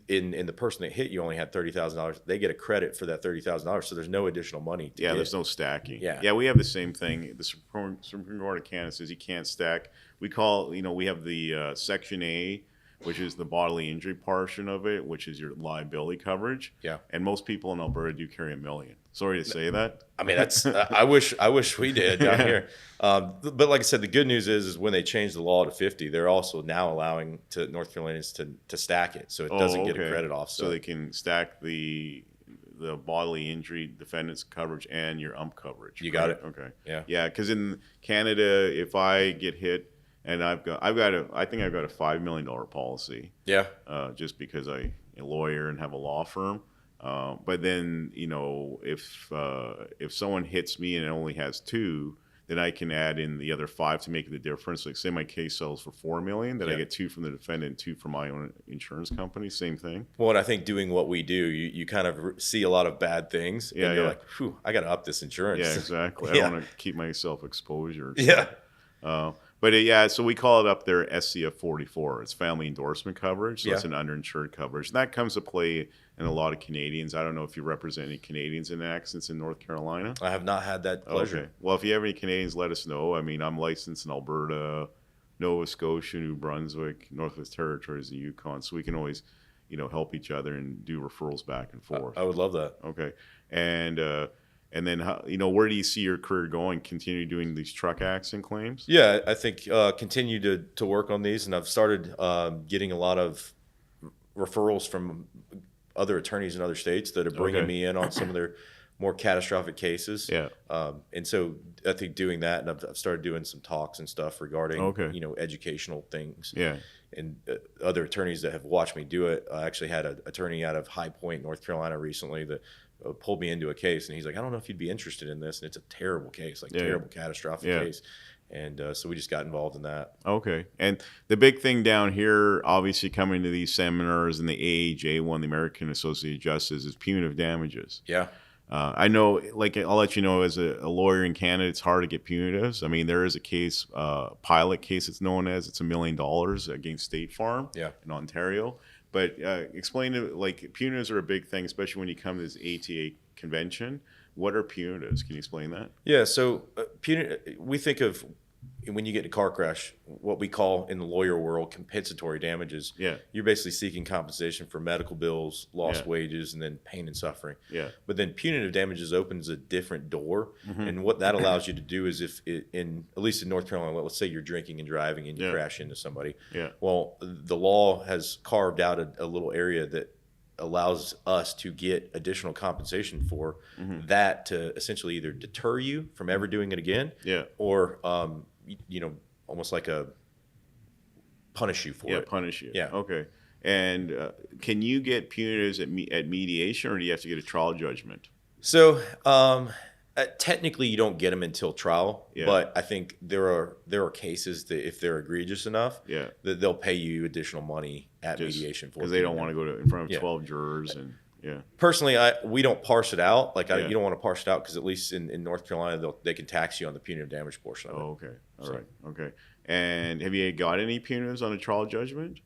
in the person that hit you only had $30,000, they get a credit for that $30,000, so there's no additional money. There's no stacking. Yeah, we have the same thing. The Supreme Court of Canada says you can't stack. We we have the Section A, which is the bodily injury portion of it, which is your liability coverage. Yeah. And most people in Alberta do carry $1 million. Sorry to say that. I mean, that's I wish we did down here. But like I said, the good news is when they changed the law to 50, they're also now allowing North Carolinians to stack it, so it doesn't get a credit off. So they can stack the bodily injury defendant's coverage and your ump coverage. You got it. Okay. Yeah. Because in Canada, if I get hit, and I think I've got a $5 million policy. Yeah. Just because I'm a lawyer and have a law firm. But then, if someone hits me and it only has 2, then I can add in the other 5 to make the difference. Like say my case sells for $4 million, then I get 2 from the defendant, 2 from my own insurance company. Same thing. Well, and I think doing what we do, you kind of see a lot of bad things. And you're like, whew, I got to up this insurance. Yeah, exactly. I don't want to keep myself exposure. So. Yeah. But so we call it up there SCF 44. It's family endorsement coverage. So it's an underinsured coverage. And that comes to play in a lot of Canadians. I don't know if you represent any Canadians in accidents in North Carolina. I have not had that pleasure. Okay. Well, if you have any Canadians, let us know. I mean, I'm licensed in Alberta, Nova Scotia, New Brunswick, Northwest Territories, and Yukon. So we can always, help each other and do referrals back and forth. I would love that. Okay. And then, where do you see your career going? Continue doing these truck accident claims? Yeah, I think continue to work on these. And I've started getting a lot of referrals from other attorneys in other states that are bringing me in on some of their more catastrophic cases. Yeah. And so I think doing that, and I've started doing some talks and stuff regarding, educational things. Yeah. And other attorneys that have watched me do it. I actually had an attorney out of High Point, North Carolina recently that pulled me into a case, and he's like, I don't know if you'd be interested in this, and it's a terrible case, like terrible catastrophic case. And so we just got involved in that. Okay. And the big thing down here, obviously coming to these seminars and the AAJ1, the American Association of Justice, is punitive damages. Yeah. I know, like, I'll let you know, as a lawyer in Canada, it's hard to get punitives. I mean, there is a case, pilot case it's known as, it's $1 million against State Farm in Ontario. But explain to, like, punitives are a big thing, especially when you come to this ATA convention. What are punitives? Can you explain that? Yeah, so we think of, when you get in a car crash, what we call in the lawyer world compensatory damages. Yeah. You're basically seeking compensation for medical bills, lost wages, and then pain and suffering. Yeah. But then punitive damages opens a different door. And what that allows you to do is, if at least in North Carolina, let's say you're drinking and driving and you crash into somebody. Yeah. Well, the law has carved out a little area that allows us to get additional compensation for that, to essentially either deter you from ever doing it again, or almost like a punish you for it. Punish you. Yeah. Okay. And can you get punitives at mediation, or do you have to get a trial judgment? So technically, you don't get them until trial, but I think there are cases that, if they're egregious enough, that they'll pay you additional money at mediation for, because they don't want to go in front of 12 jurors. And personally, we don't parse it out. Like, you don't want to parse it out, because at least in North Carolina, they can tax you on the punitive damage portion of it. Okay. All right. Okay. And have you got any punitives on a trial judgment?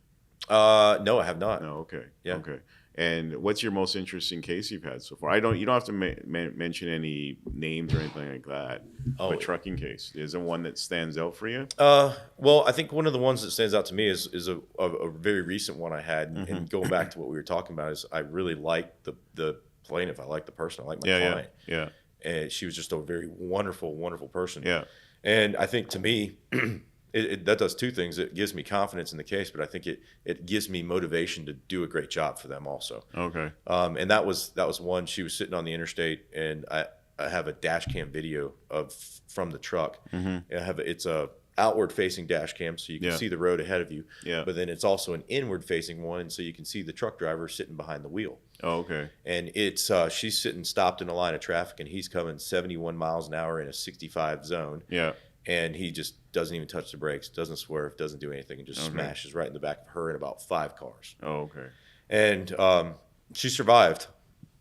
No, I have not. No. Okay. Yeah. Okay. And what's your most interesting case you've had so far? You don't have to mention any names or anything like that. Oh, a trucking case, is there one that stands out for you? Well, I think one of the ones that stands out to me is a very recent one I had. And going back to what we were talking about, is I really like the plaintiff. I like the person. I like my client. Yeah. And she was just a very wonderful, wonderful person. Yeah. And I think, to me, that does two things. It gives me confidence in the case, but I think it gives me motivation to do a great job for them also. Okay. And that was one. She was sitting on the interstate, and I have a dash cam video from the truck. It's a outward facing dash cam, so you can see the road ahead of you. Yeah. But then it's also an inward facing one, so you can see the truck driver sitting behind the wheel. Oh, okay. And it's she's sitting stopped in a line of traffic, and he's coming 71 miles an hour in a 65 zone. Yeah. And he just doesn't even touch the brakes, doesn't swerve, doesn't do anything, and just smashes right in the back of her and about 5 cars. Oh, okay. And she survived.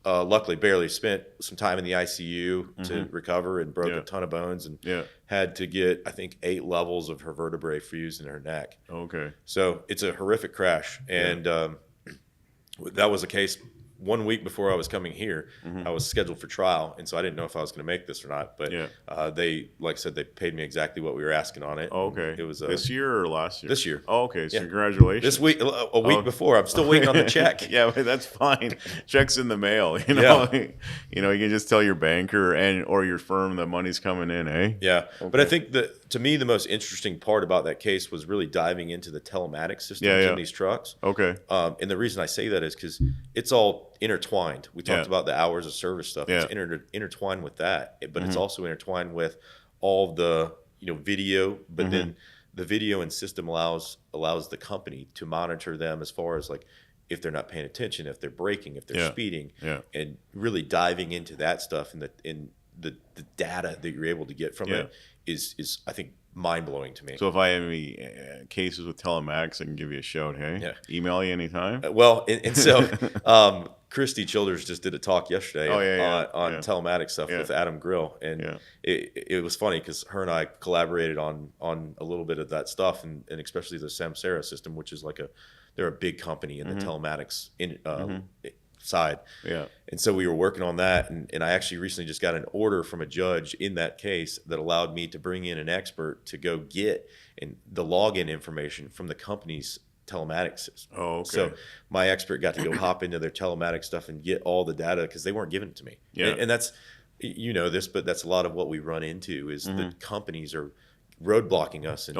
Luckily, barely. Spent some time in the ICU to recover, and broke a ton of bones, and had to get, I think, 8 levels of her vertebrae fused in her neck. Okay. So it's a horrific crash. And that was a case 1 week before I was coming here. I was scheduled for trial, and so I didn't know if I was going to make this or not. But they, like I said, they paid me exactly what we were asking on it. Oh, okay. It was this year or last year? This year. Oh, okay. So congratulations. This week, a week before. I'm still waiting on the check. Yeah, but that's fine. Check's in the mail. You know, you can just tell your banker or your firm the money's coming in, eh? Yeah. Okay. But I think that, to me, the most interesting part about that case was really diving into the telematics systems in these trucks. Okay. And the reason I say that is because it's all intertwined. We talked about the hours of service stuff. It's intertwined with that, but it's also intertwined with all the video. But then the video and system allows the company to monitor them as far as, like, if they're not paying attention, if they're braking, if they're speeding, and really diving into that stuff, and the data that you're able to get from it is I think mind-blowing to me. So if I have any cases with telematics, I can give you a shout, hey? Yeah. Email you anytime? Well, and so Christy Childers just did a talk yesterday on telematics stuff with Adam Grill. And it was funny because her and I collaborated on a little bit of that stuff, and especially the Samsara system, which is they're a big company in the telematics side. Yeah. And so we were working on that, and I actually recently just got an order from a judge in that case that allowed me to bring in an expert to go get the login information from the company's telematics system. Oh, okay. So my expert got to go hop into their telematics stuff and get all the data, because they weren't giving it to me. Yeah. And that's, this, but that's a lot of what we run into is the companies are roadblocking us and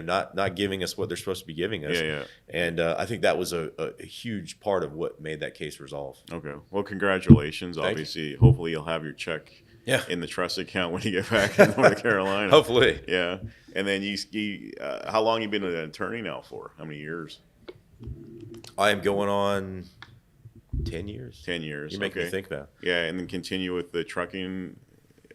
not giving us what they're supposed to be giving us. And I think that was a huge part of what made that case resolve. Okay. Well, congratulations. Obviously, hopefully you'll have your check in the trust account when you get back in North Carolina. Hopefully. Yeah. And then you how long you been an attorney now for? How many years? I am going on 10 years. 10 years. You make me think now. Yeah, and then continue with the trucking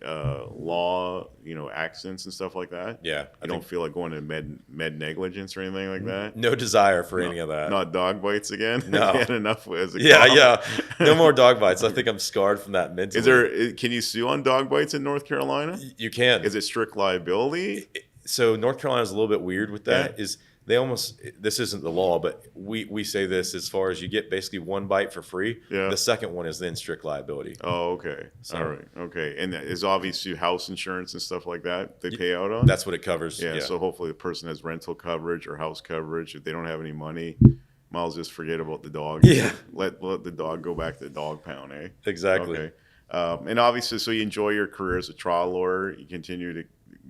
law, accidents and stuff like that. Yeah. I don't feel like going to med negligence or anything like that. No desire for any of that. Not dog bites again. No. You had enough as a Yeah. No more dog bites. I think I'm scarred from that mentally. Can you sue on dog bites in North Carolina? You can. Is it strict liability? So North Carolina is a little bit weird with that. Yeah. They almost, this isn't the law, but we say this as far as you get basically one bite for free. Yeah. The second one is then strict liability. Oh, okay. So, all right. Okay. And is obviously house insurance and stuff like that they pay out on? That's what it covers. Yeah. So hopefully the person has rental coverage or house coverage. If they don't have any money, might as well just forget about the dog. Yeah. Let the dog go back to the dog pound, eh? Exactly. Okay. And obviously, so you enjoy your career as a trial lawyer. You continue to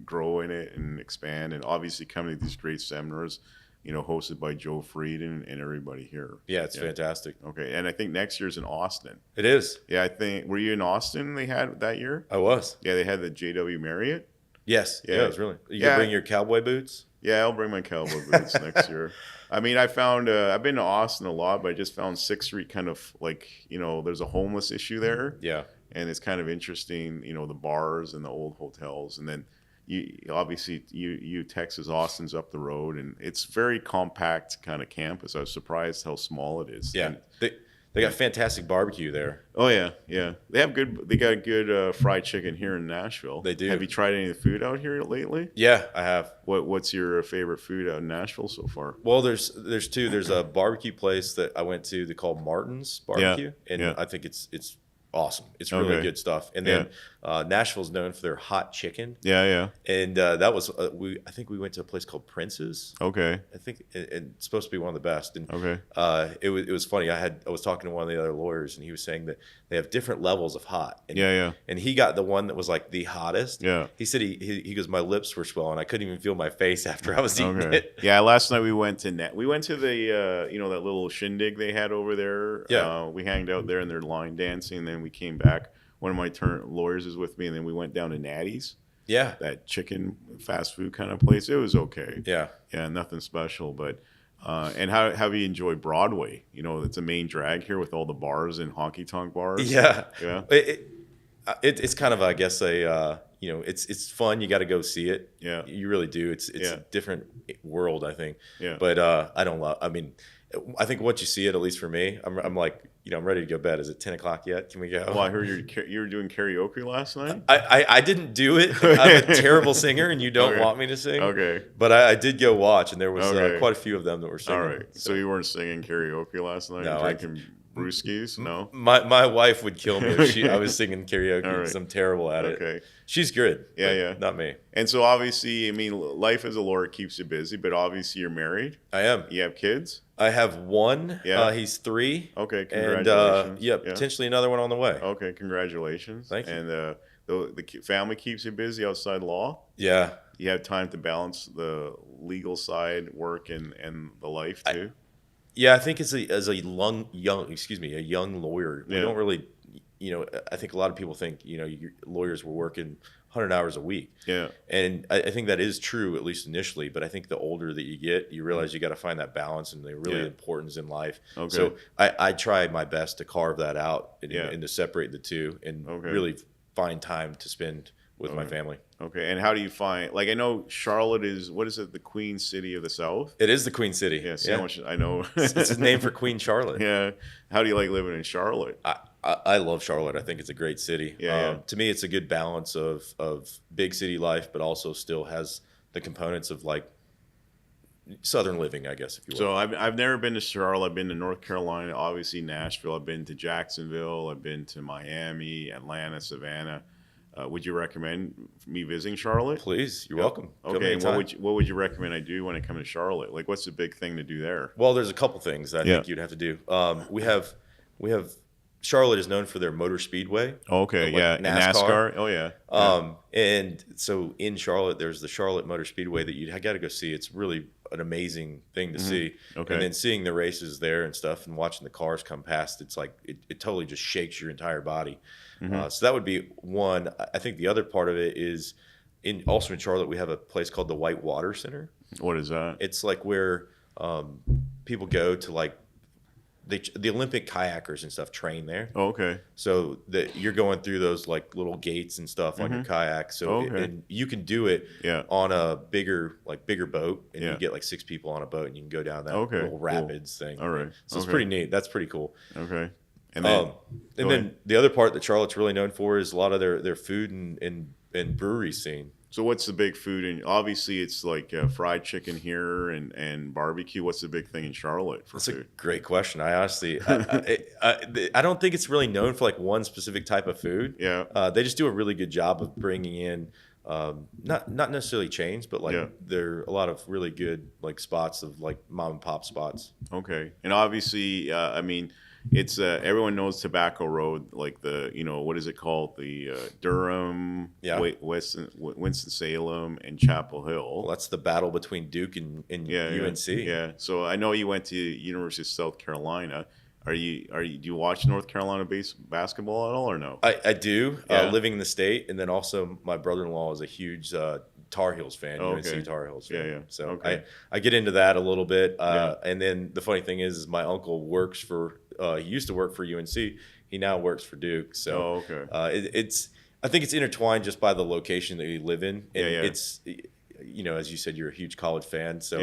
grow in it and expand, and obviously coming to these great seminars, hosted by Joe Frieden and everybody here. Yeah, it's fantastic. Okay, and I think next year's in Austin. It is. Yeah, were you in Austin they had that year? I was. Yeah, they had the JW Marriott. Yes. Yeah, it was really. You can bring your cowboy boots? Yeah, I'll bring my cowboy boots next year. I mean, I found, I've been to Austin a lot, but I just found 6th Street kind of like, there's a homeless issue there. Yeah. And it's kind of interesting, the bars and the old hotels. And then you Texas, Austin's up the road, and it's very compact kind of campus. I was surprised how small it is. Yeah. And, they got fantastic barbecue there. Oh yeah. They got good fried chicken here in Nashville. They do. Have you tried any of the food out here lately? Yeah, I have. What's your favorite food out in Nashville so far? Well, there's two. There's a barbecue place that I went to. They call Martin's Barbecue, and I think it's awesome. It's really good stuff. And then Nashville's known for their hot chicken. Yeah. And that was I think we went to a place called Prince's. Okay. I think it's supposed to be one of the best. And okay. It was funny. I was talking to one of the other lawyers, and he was saying that they have different levels of hot. And, And he got the one that was like the hottest. Yeah. He said he goes, my lips were swelling. I couldn't even feel my face after I was eating it. Yeah. Last night we went to the that little shindig they had over there. Yeah. We hanged out there and they're line dancing. And then we came back. One of my lawyers is with me, and then we went down to Natty's. Yeah. That chicken fast food kind of place. It was okay. Yeah. Yeah, nothing special. But and how have you enjoyed Broadway? It's a main drag here with all the bars and honky tonk bars. Yeah. Yeah. It's kind of, I guess, it's fun. You got to go see it. Yeah. You really do. It's a different world, I think. Yeah. But I think once you see it, at least for me, I'm like, I'm ready to go to bed. Is it 10 o'clock yet? Can we go? Well, I heard you were doing karaoke last night. I didn't do it. I'm a terrible singer, and you don't want me to sing. Okay. But I did go watch, and there was quite a few of them that were singing. All right. So you weren't singing karaoke last night? No. Drinking brewskis? No? My wife would kill me if I was singing karaoke because I'm terrible at it. Okay. She's good. Yeah. Not me. And so obviously, life as a lawyer keeps you busy, but obviously you're married. I am. You have kids? I have one. Yeah. He's 3. Okay, congratulations. And potentially another one on the way. Okay, congratulations. Thank you. And the family keeps you busy outside law? Yeah. You have time to balance the legal side, work, and the life too? I think as a young lawyer, we don't really, I think a lot of people think, lawyers were working 100 hours a week. Yeah. And I think that is true, at least initially. But I think the older that you get, you realize you got to find that balance and the really importance in life. Okay. So I try my best to carve that out and to separate the two and really find time to spend with my family. Okay. And how do you find, I know Charlotte is, what is it, the Queen City of the South? It is the Queen City. Yeah, so much I know. It's named for Queen Charlotte. Yeah. How do you like living in Charlotte? I love Charlotte. I think it's a great city. Yeah. To me, it's a good balance of big city life, but also still has the components of Southern living, I guess, if you will. So I've never been to Charlotte. I've been to North Carolina, obviously Nashville. I've been to Jacksonville. I've been to Miami, Atlanta, Savannah. Would you recommend me visiting Charlotte? Please, you're welcome. Okay, and what would you recommend I do when I come to Charlotte? What's the big thing to do there? Well, there's a couple things that I think you'd have to do. We have Charlotte is known for their motor speedway. Okay, NASCAR. Oh yeah. And so in Charlotte, there's the Charlotte Motor Speedway that you got to go see. It's really an amazing thing to see. Okay. And then seeing the races there and stuff, and watching the cars come past, it's like it totally just shakes your entire body. So that would be one. I think the other part of it is also in Charlotte, we have a place called the White Water Center. What is that? It's where people go to the Olympic kayakers and stuff train there. Oh, okay. So that you're going through those like little gates and stuff on your kayak. So and you can do it on a bigger boat, and you get like 6 people on a boat, and you can go down that little rapids thing. All right. So it's pretty neat. That's pretty cool. Okay. And then the other part that Charlotte's really known for is a lot of their food and brewery scene. So what's the big food? And obviously it's like fried chicken here and barbecue. What's the big thing in Charlotte for food? That's a great question. I honestly, I don't think it's really known for like one specific type of food. Yeah. They just do a really good job of bringing in, not necessarily chains, but like there are a lot of really good like spots of like mom and pop spots. Okay. And obviously, I mean, it's everyone knows Tobacco Road, like the, what is it called? The Durham, Winston-Salem, and Chapel Hill. Well, that's the battle between Duke and UNC. Yeah. So I know you went to University of South Carolina. Do you watch North Carolina basketball at all or no? I do, living in the state, and then also my brother-in-law is a huge Tar Heels fan, UNC Tar Heels fan. Yeah. So I get into that a little bit. And then the funny thing is my uncle works for, he used to work for UNC. He now works for Duke. So I think it's intertwined just by the location that you live in. And it's, as you said, you're a huge college fan. So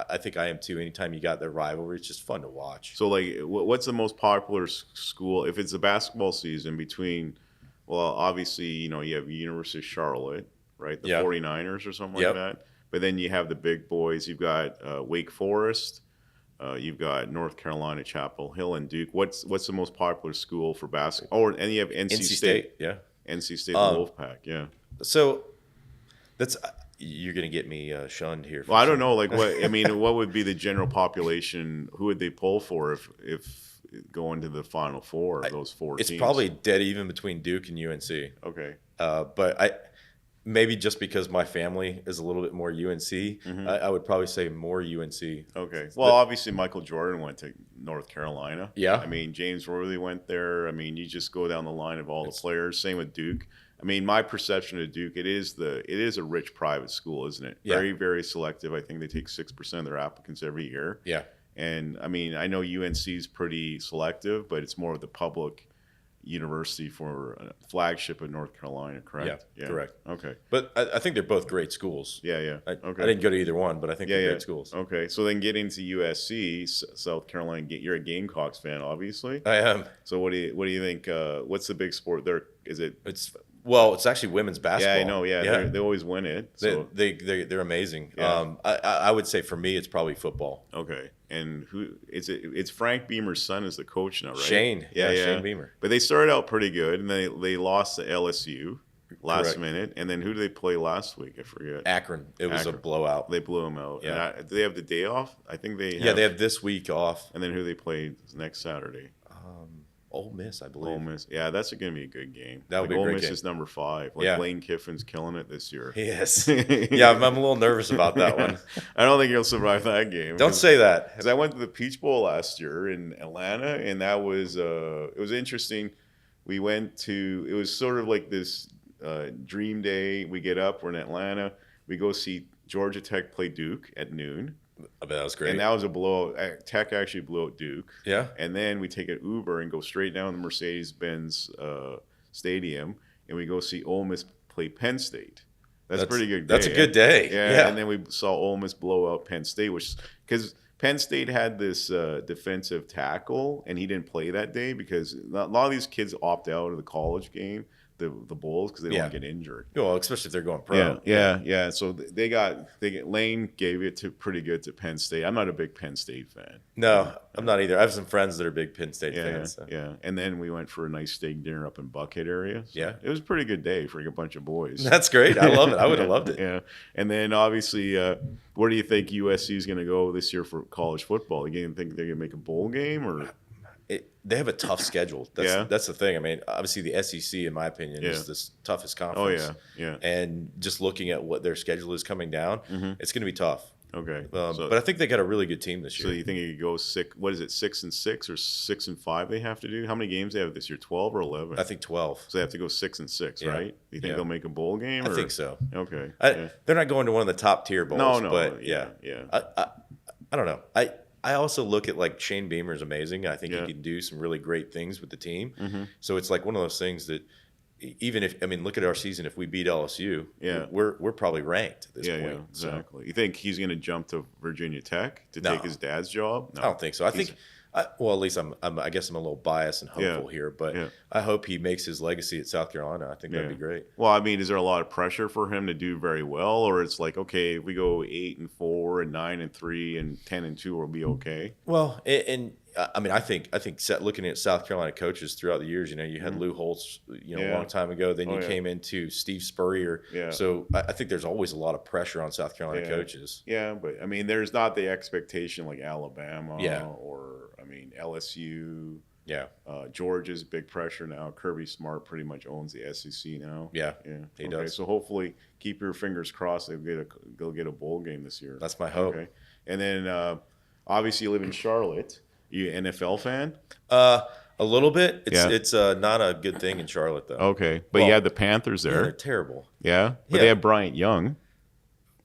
I think I am too. Anytime you got their rivalry, it's just fun to watch. So like, what's the most popular school, if it's a basketball season between, well, obviously, you have University of Charlotte, right? The 49ers or something like that. But then you have the big boys. You've got Wake Forest. You've got North Carolina, Chapel Hill, and Duke. What's the most popular school for basketball? And you have NC State. NC State, the Wolfpack. Yeah. So that's you're gonna get me shunned here. Well, I don't know. Like what? I mean, what would be the general population? Who would they pull for if going to the Final Four of those 4 teams? It's probably dead even between Duke and UNC. Okay. But maybe just because my family is a little bit more UNC, I would probably say more UNC. Okay. Well, obviously Michael Jordan went to North Carolina. Yeah. I mean, James Worthy went there. I mean, you just go down the line of all the players. Same with Duke. I mean, my perception of Duke, it is a rich private school, isn't it? Yeah. Very, very selective. I think they take 6% of their applicants every year. Yeah. And I mean, I know UNC is pretty selective, but it's more of the public university for a flagship of North Carolina, correct? Yeah, correct. Okay. But I think they're both great schools. Yeah. I Okay. didn't go to either one, but I think they're great schools. Okay. So then getting to USC, South Carolina, you're a Gamecocks fan, obviously. I am. So what do you think? What's the big sport there? Is it? It's actually women's basketball. Yeah, I know. Yeah. They always win it. So. They're amazing. Yeah. I would say for me, it's probably football. Okay. And who is it? It's Frank Beamer's son is the coach now, right? Shane. Yeah, Shane Beamer. But they started out pretty good, and they lost to LSU last minute. And then who did they play last week? I forget. Akron. It was a blowout. They blew them out. Yeah. Do they have the day off? I think they have. Yeah, they have this week off. And then who they play next Saturday? Ole Miss, I believe. Ole Miss. Yeah, that's going to be a good game. That would be a Ole great Miss game. is number 5. Lane Kiffin's killing it this year. Yes. Yeah, I'm a little nervous about that one. I don't think he'll survive that game. Don't say that. Because I went to the Peach Bowl last year in Atlanta, and that was it was interesting. It was sort of like this dream day. We get up, we're in Atlanta. We go see Georgia Tech play Duke at noon. I bet that was great. And that was a blowout. Tech actually blew out Duke. Yeah. And then we take an Uber and go straight down the Mercedes-Benz Stadium, and we go see Ole Miss play Penn State. That's a pretty good day. That's a good day. Yeah. And then we saw Ole Miss blow out Penn State, because Penn State had this defensive tackle, and he didn't play that day because a lot of these kids opt out of the college game, the Bulls, because they don't want to get injured. Well, especially if they're going pro. Yeah. So Lane gave it to pretty good to Penn State. I'm not a big Penn State fan. No, I'm not either. I have some friends that are big Penn State fans. So. Yeah. And then we went for a nice steak dinner up in Buckhead area. So yeah. It was a pretty good day for a bunch of boys. That's great. I love it. I would have loved it. Yeah. And then obviously, where do you think USC is going to go this year for college football? You think they're going to make a bowl game or? They have a tough schedule. That's the thing. I mean, obviously the SEC, in my opinion, is the toughest conference. Oh, yeah. And just looking at what their schedule is coming down, it's going to be tough. Okay. But I think they got a really good team this year. So you think you could go 6 and 6 or 6 and 5 they have to do? How many games they have this year, 12 or 11? I think 12. So they have to go 6 and 6, right? You think they'll make a bowl game? I think so. Okay. They're not going to one of the top tier bowls. No. But yeah. I don't know. I also look at like Shane Beamer is amazing. I think he can do some really great things with the team. So it's like one of those things that even if, I mean, look at our season. If we beat LSU, we're probably ranked at this point. Yeah, exactly. So, you think he's going to jump to Virginia Tech to take his dad's job? No, I don't think so. I think, well, at least I guess I'm a little biased and hopeful here, but I hope he makes his legacy at South Carolina. I think that'd be great. Well, I mean, is there a lot of pressure for him to do very well, or it's like, okay, if we go 8-4 and 9-3 and 10-2, we'll be okay? Well, and I mean, I think looking at South Carolina coaches throughout the years, you had Lou Holtz, a long time ago. Then you came into Steve Spurrier. Yeah. So I think there's always a lot of pressure on South Carolina coaches. Yeah, but I mean, there's not the expectation like Alabama or I mean LSU. Yeah. Georgia's big pressure now. Kirby Smart pretty much owns the SEC now. Yeah. He does. So hopefully, keep your fingers crossed they'll get a bowl game this year. That's my hope. Okay. And then obviously you live in Charlotte. You an NFL fan? A little bit. It's not a good thing in Charlotte though. Okay, but you had the Panthers there. Yeah, they're terrible. Yeah, but they have Bryant Young.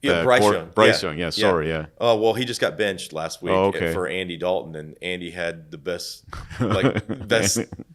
Yeah, Bryce Young. Bryce Young. Yeah, sorry. Yeah. Oh well, he just got benched last week for Andy Dalton, and Andy had the best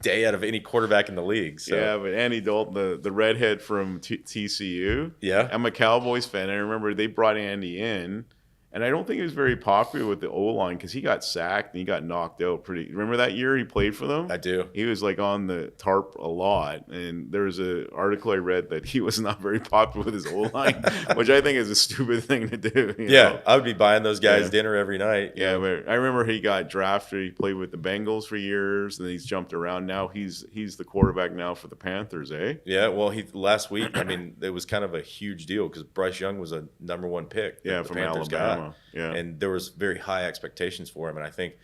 day out of any quarterback in the league. So. Yeah, but Andy Dalton, the redhead from TCU. Yeah, I'm a Cowboys fan. I remember they brought Andy in. And I don't think he was very popular with the O-line because he got sacked and he got knocked out pretty. Remember that year he played for them? I do. He was like on the tarp a lot. And there was an article I read that he was not very popular with his O-line, which I think is a stupid thing to do. You know? I would be buying those guys dinner every night. Yeah, but I remember he got drafted. He played with the Bengals for years, and then he's jumped around. Now he's the quarterback now for the Panthers, eh? Yeah, well, last week, I mean, it was kind of a huge deal because Bryce Young was a #1 pick. Yeah, from Panthers Alabama. Yeah. And there was very high expectations for him, and I think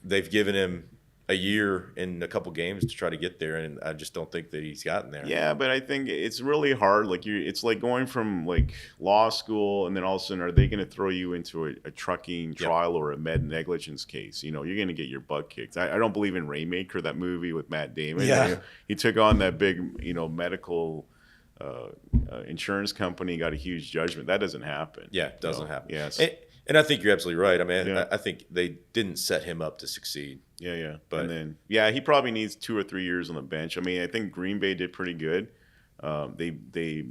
they've given him a year in a couple games to try to get there, and I just don't think that he's gotten there. Yeah, but I think it's really hard. Like it's like going from like law school, and then all of a sudden, are they going to throw you into a trucking trial or a med negligence case? You're going to get your butt kicked. I don't believe in Rainmaker, that movie with Matt Damon. Yeah. He took on that big, medical insurance company, got a huge judgment. That doesn't happen. Yeah, it doesn't happen. Yes. And I think you're absolutely right. I mean, I think they didn't set him up to succeed. Yeah. But and then, he probably needs 2 or 3 years on the bench. I mean, I think Green Bay did pretty good. They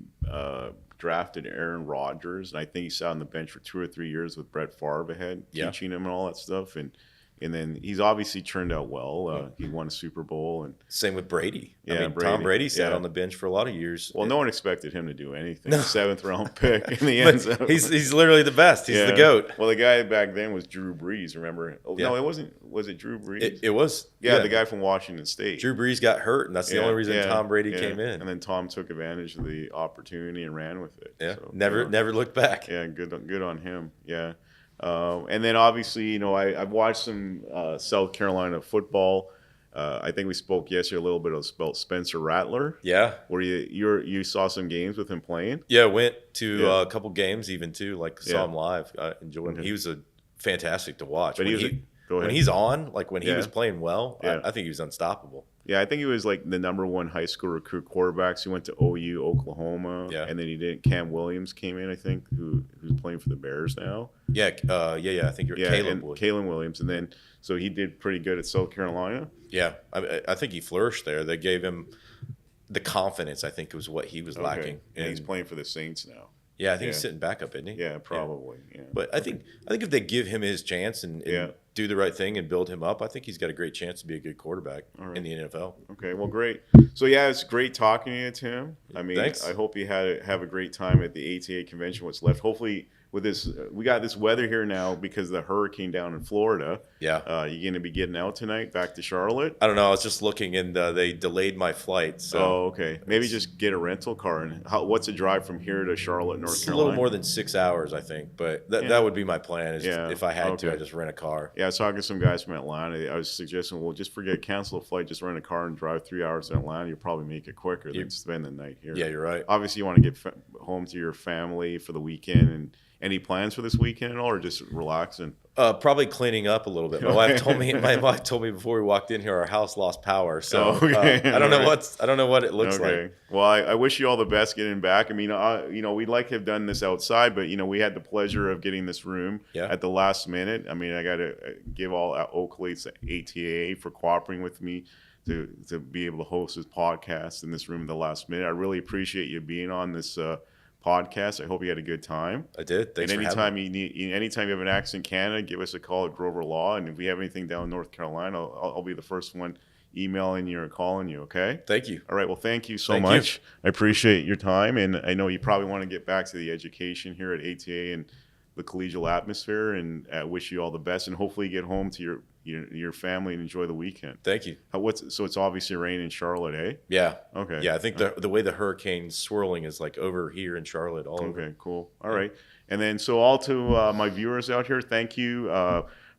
drafted Aaron Rodgers, and I think he sat on the bench for 2 or 3 years with Brett Favre ahead, teaching him and all that stuff. And then he's obviously turned out well. He won a Super Bowl, and same with Brady. Yeah, I mean, Tom Brady sat on the bench for a lot of years. Well, no one expected him to do anything. No. 7th round pick in the end zone. He's literally the best. He's the GOAT. Well, the guy back then was Drew Brees. Remember? No, it wasn't. Was it Drew Brees? It was. Yeah, the guy from Washington State. Drew Brees got hurt, and that's the only reason Tom Brady came in. And then Tom took advantage of the opportunity and ran with it. Yeah, so, never looked back. Yeah, good on him. Yeah. And then obviously, I've watched some South Carolina football. I think we spoke yesterday a little bit about Spencer Rattler. Yeah, where you saw some games with him playing. Yeah, went to a couple games even too. Like saw him live. I enjoyed him. He was fantastic to watch. But when he's on, like when he was playing well, I think he was unstoppable. Yeah, I think he was like the #1 high school recruit quarterbacks. He went to OU, Oklahoma, and then Cam Williams came in, I think, who's playing for the Bears now. Yeah. I think you're Kalen Williams, and then so he did pretty good at South Carolina. Yeah, I think he flourished there. They gave him the confidence. I think was what he was lacking, and he's playing for the Saints now. Yeah, I think he's sitting back up, isn't he? Yeah, probably. Yeah. But I think if they give him his chance and do the right thing and build him up, I think he's got a great chance to be a good quarterback in the NFL. Okay, well, great. So it's great talking to you, Tim. I mean, thanks. I hope you have a great time at the ATA convention. What's left? Hopefully, with this, we got this weather here now because of the hurricane down in Florida. Yeah. You going to be getting out tonight back to Charlotte? I don't know. I was just looking, and they delayed my flight. So. Oh, okay. Maybe just get a rental car. And what's the drive from here to Charlotte, North Carolina? A little more than 6 hours, I think. But that would be my plan. If I had to, I'd just rent a car. Yeah, I was talking to some guys from Atlanta. I was suggesting, just cancel the flight, just rent a car and drive 3 hours to Atlanta. You'll probably make it quicker than spend the night here. Yeah, you're right. Obviously, you want to get home to your family for the weekend. And any plans for this weekend at all, or just relaxing? Probably cleaning up a little bit. My wife told me before we walked in here, our house lost power. So Okay. I don't know I don't know what it looks like. Well, I wish you all the best getting back. I mean, we'd like to have done this outside, but we had the pleasure of getting this room at the last minute. I mean, I got to give all Oakley's ATA for cooperating with me to be able to host this podcast in this room at the last minute. I really appreciate you being on this podcast. I hope you had a good time. I did. Thanks and for anytime having me. anytime you have an accident in Canada, give us a call at Grover Law. And if we have anything down in North Carolina, I'll be the first one emailing you or calling you. Okay. Thank you. All right. Well, thank you so much. I appreciate your time, and I know you probably want to get back to the education here at ATA and the collegial atmosphere. And I wish you all the best, and hopefully you get home to your family and enjoy the weekend. Thank you. So it's obviously raining in Charlotte, eh? Yeah. Okay. Yeah, I think the way the hurricane's swirling is like over here in Charlotte. All over. Okay, cool. All right. And then so all to my viewers out here, thank you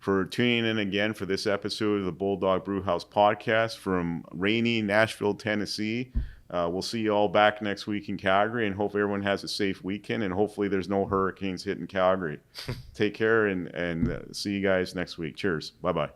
for tuning in again for this episode of the Bulldog Brewhouse Podcast from rainy Nashville, Tennessee. We'll see you all back next week in Calgary, and hopefully everyone has a safe weekend, and hopefully there's no hurricanes hitting Calgary. Take care, and see you guys next week. Cheers. Bye-bye.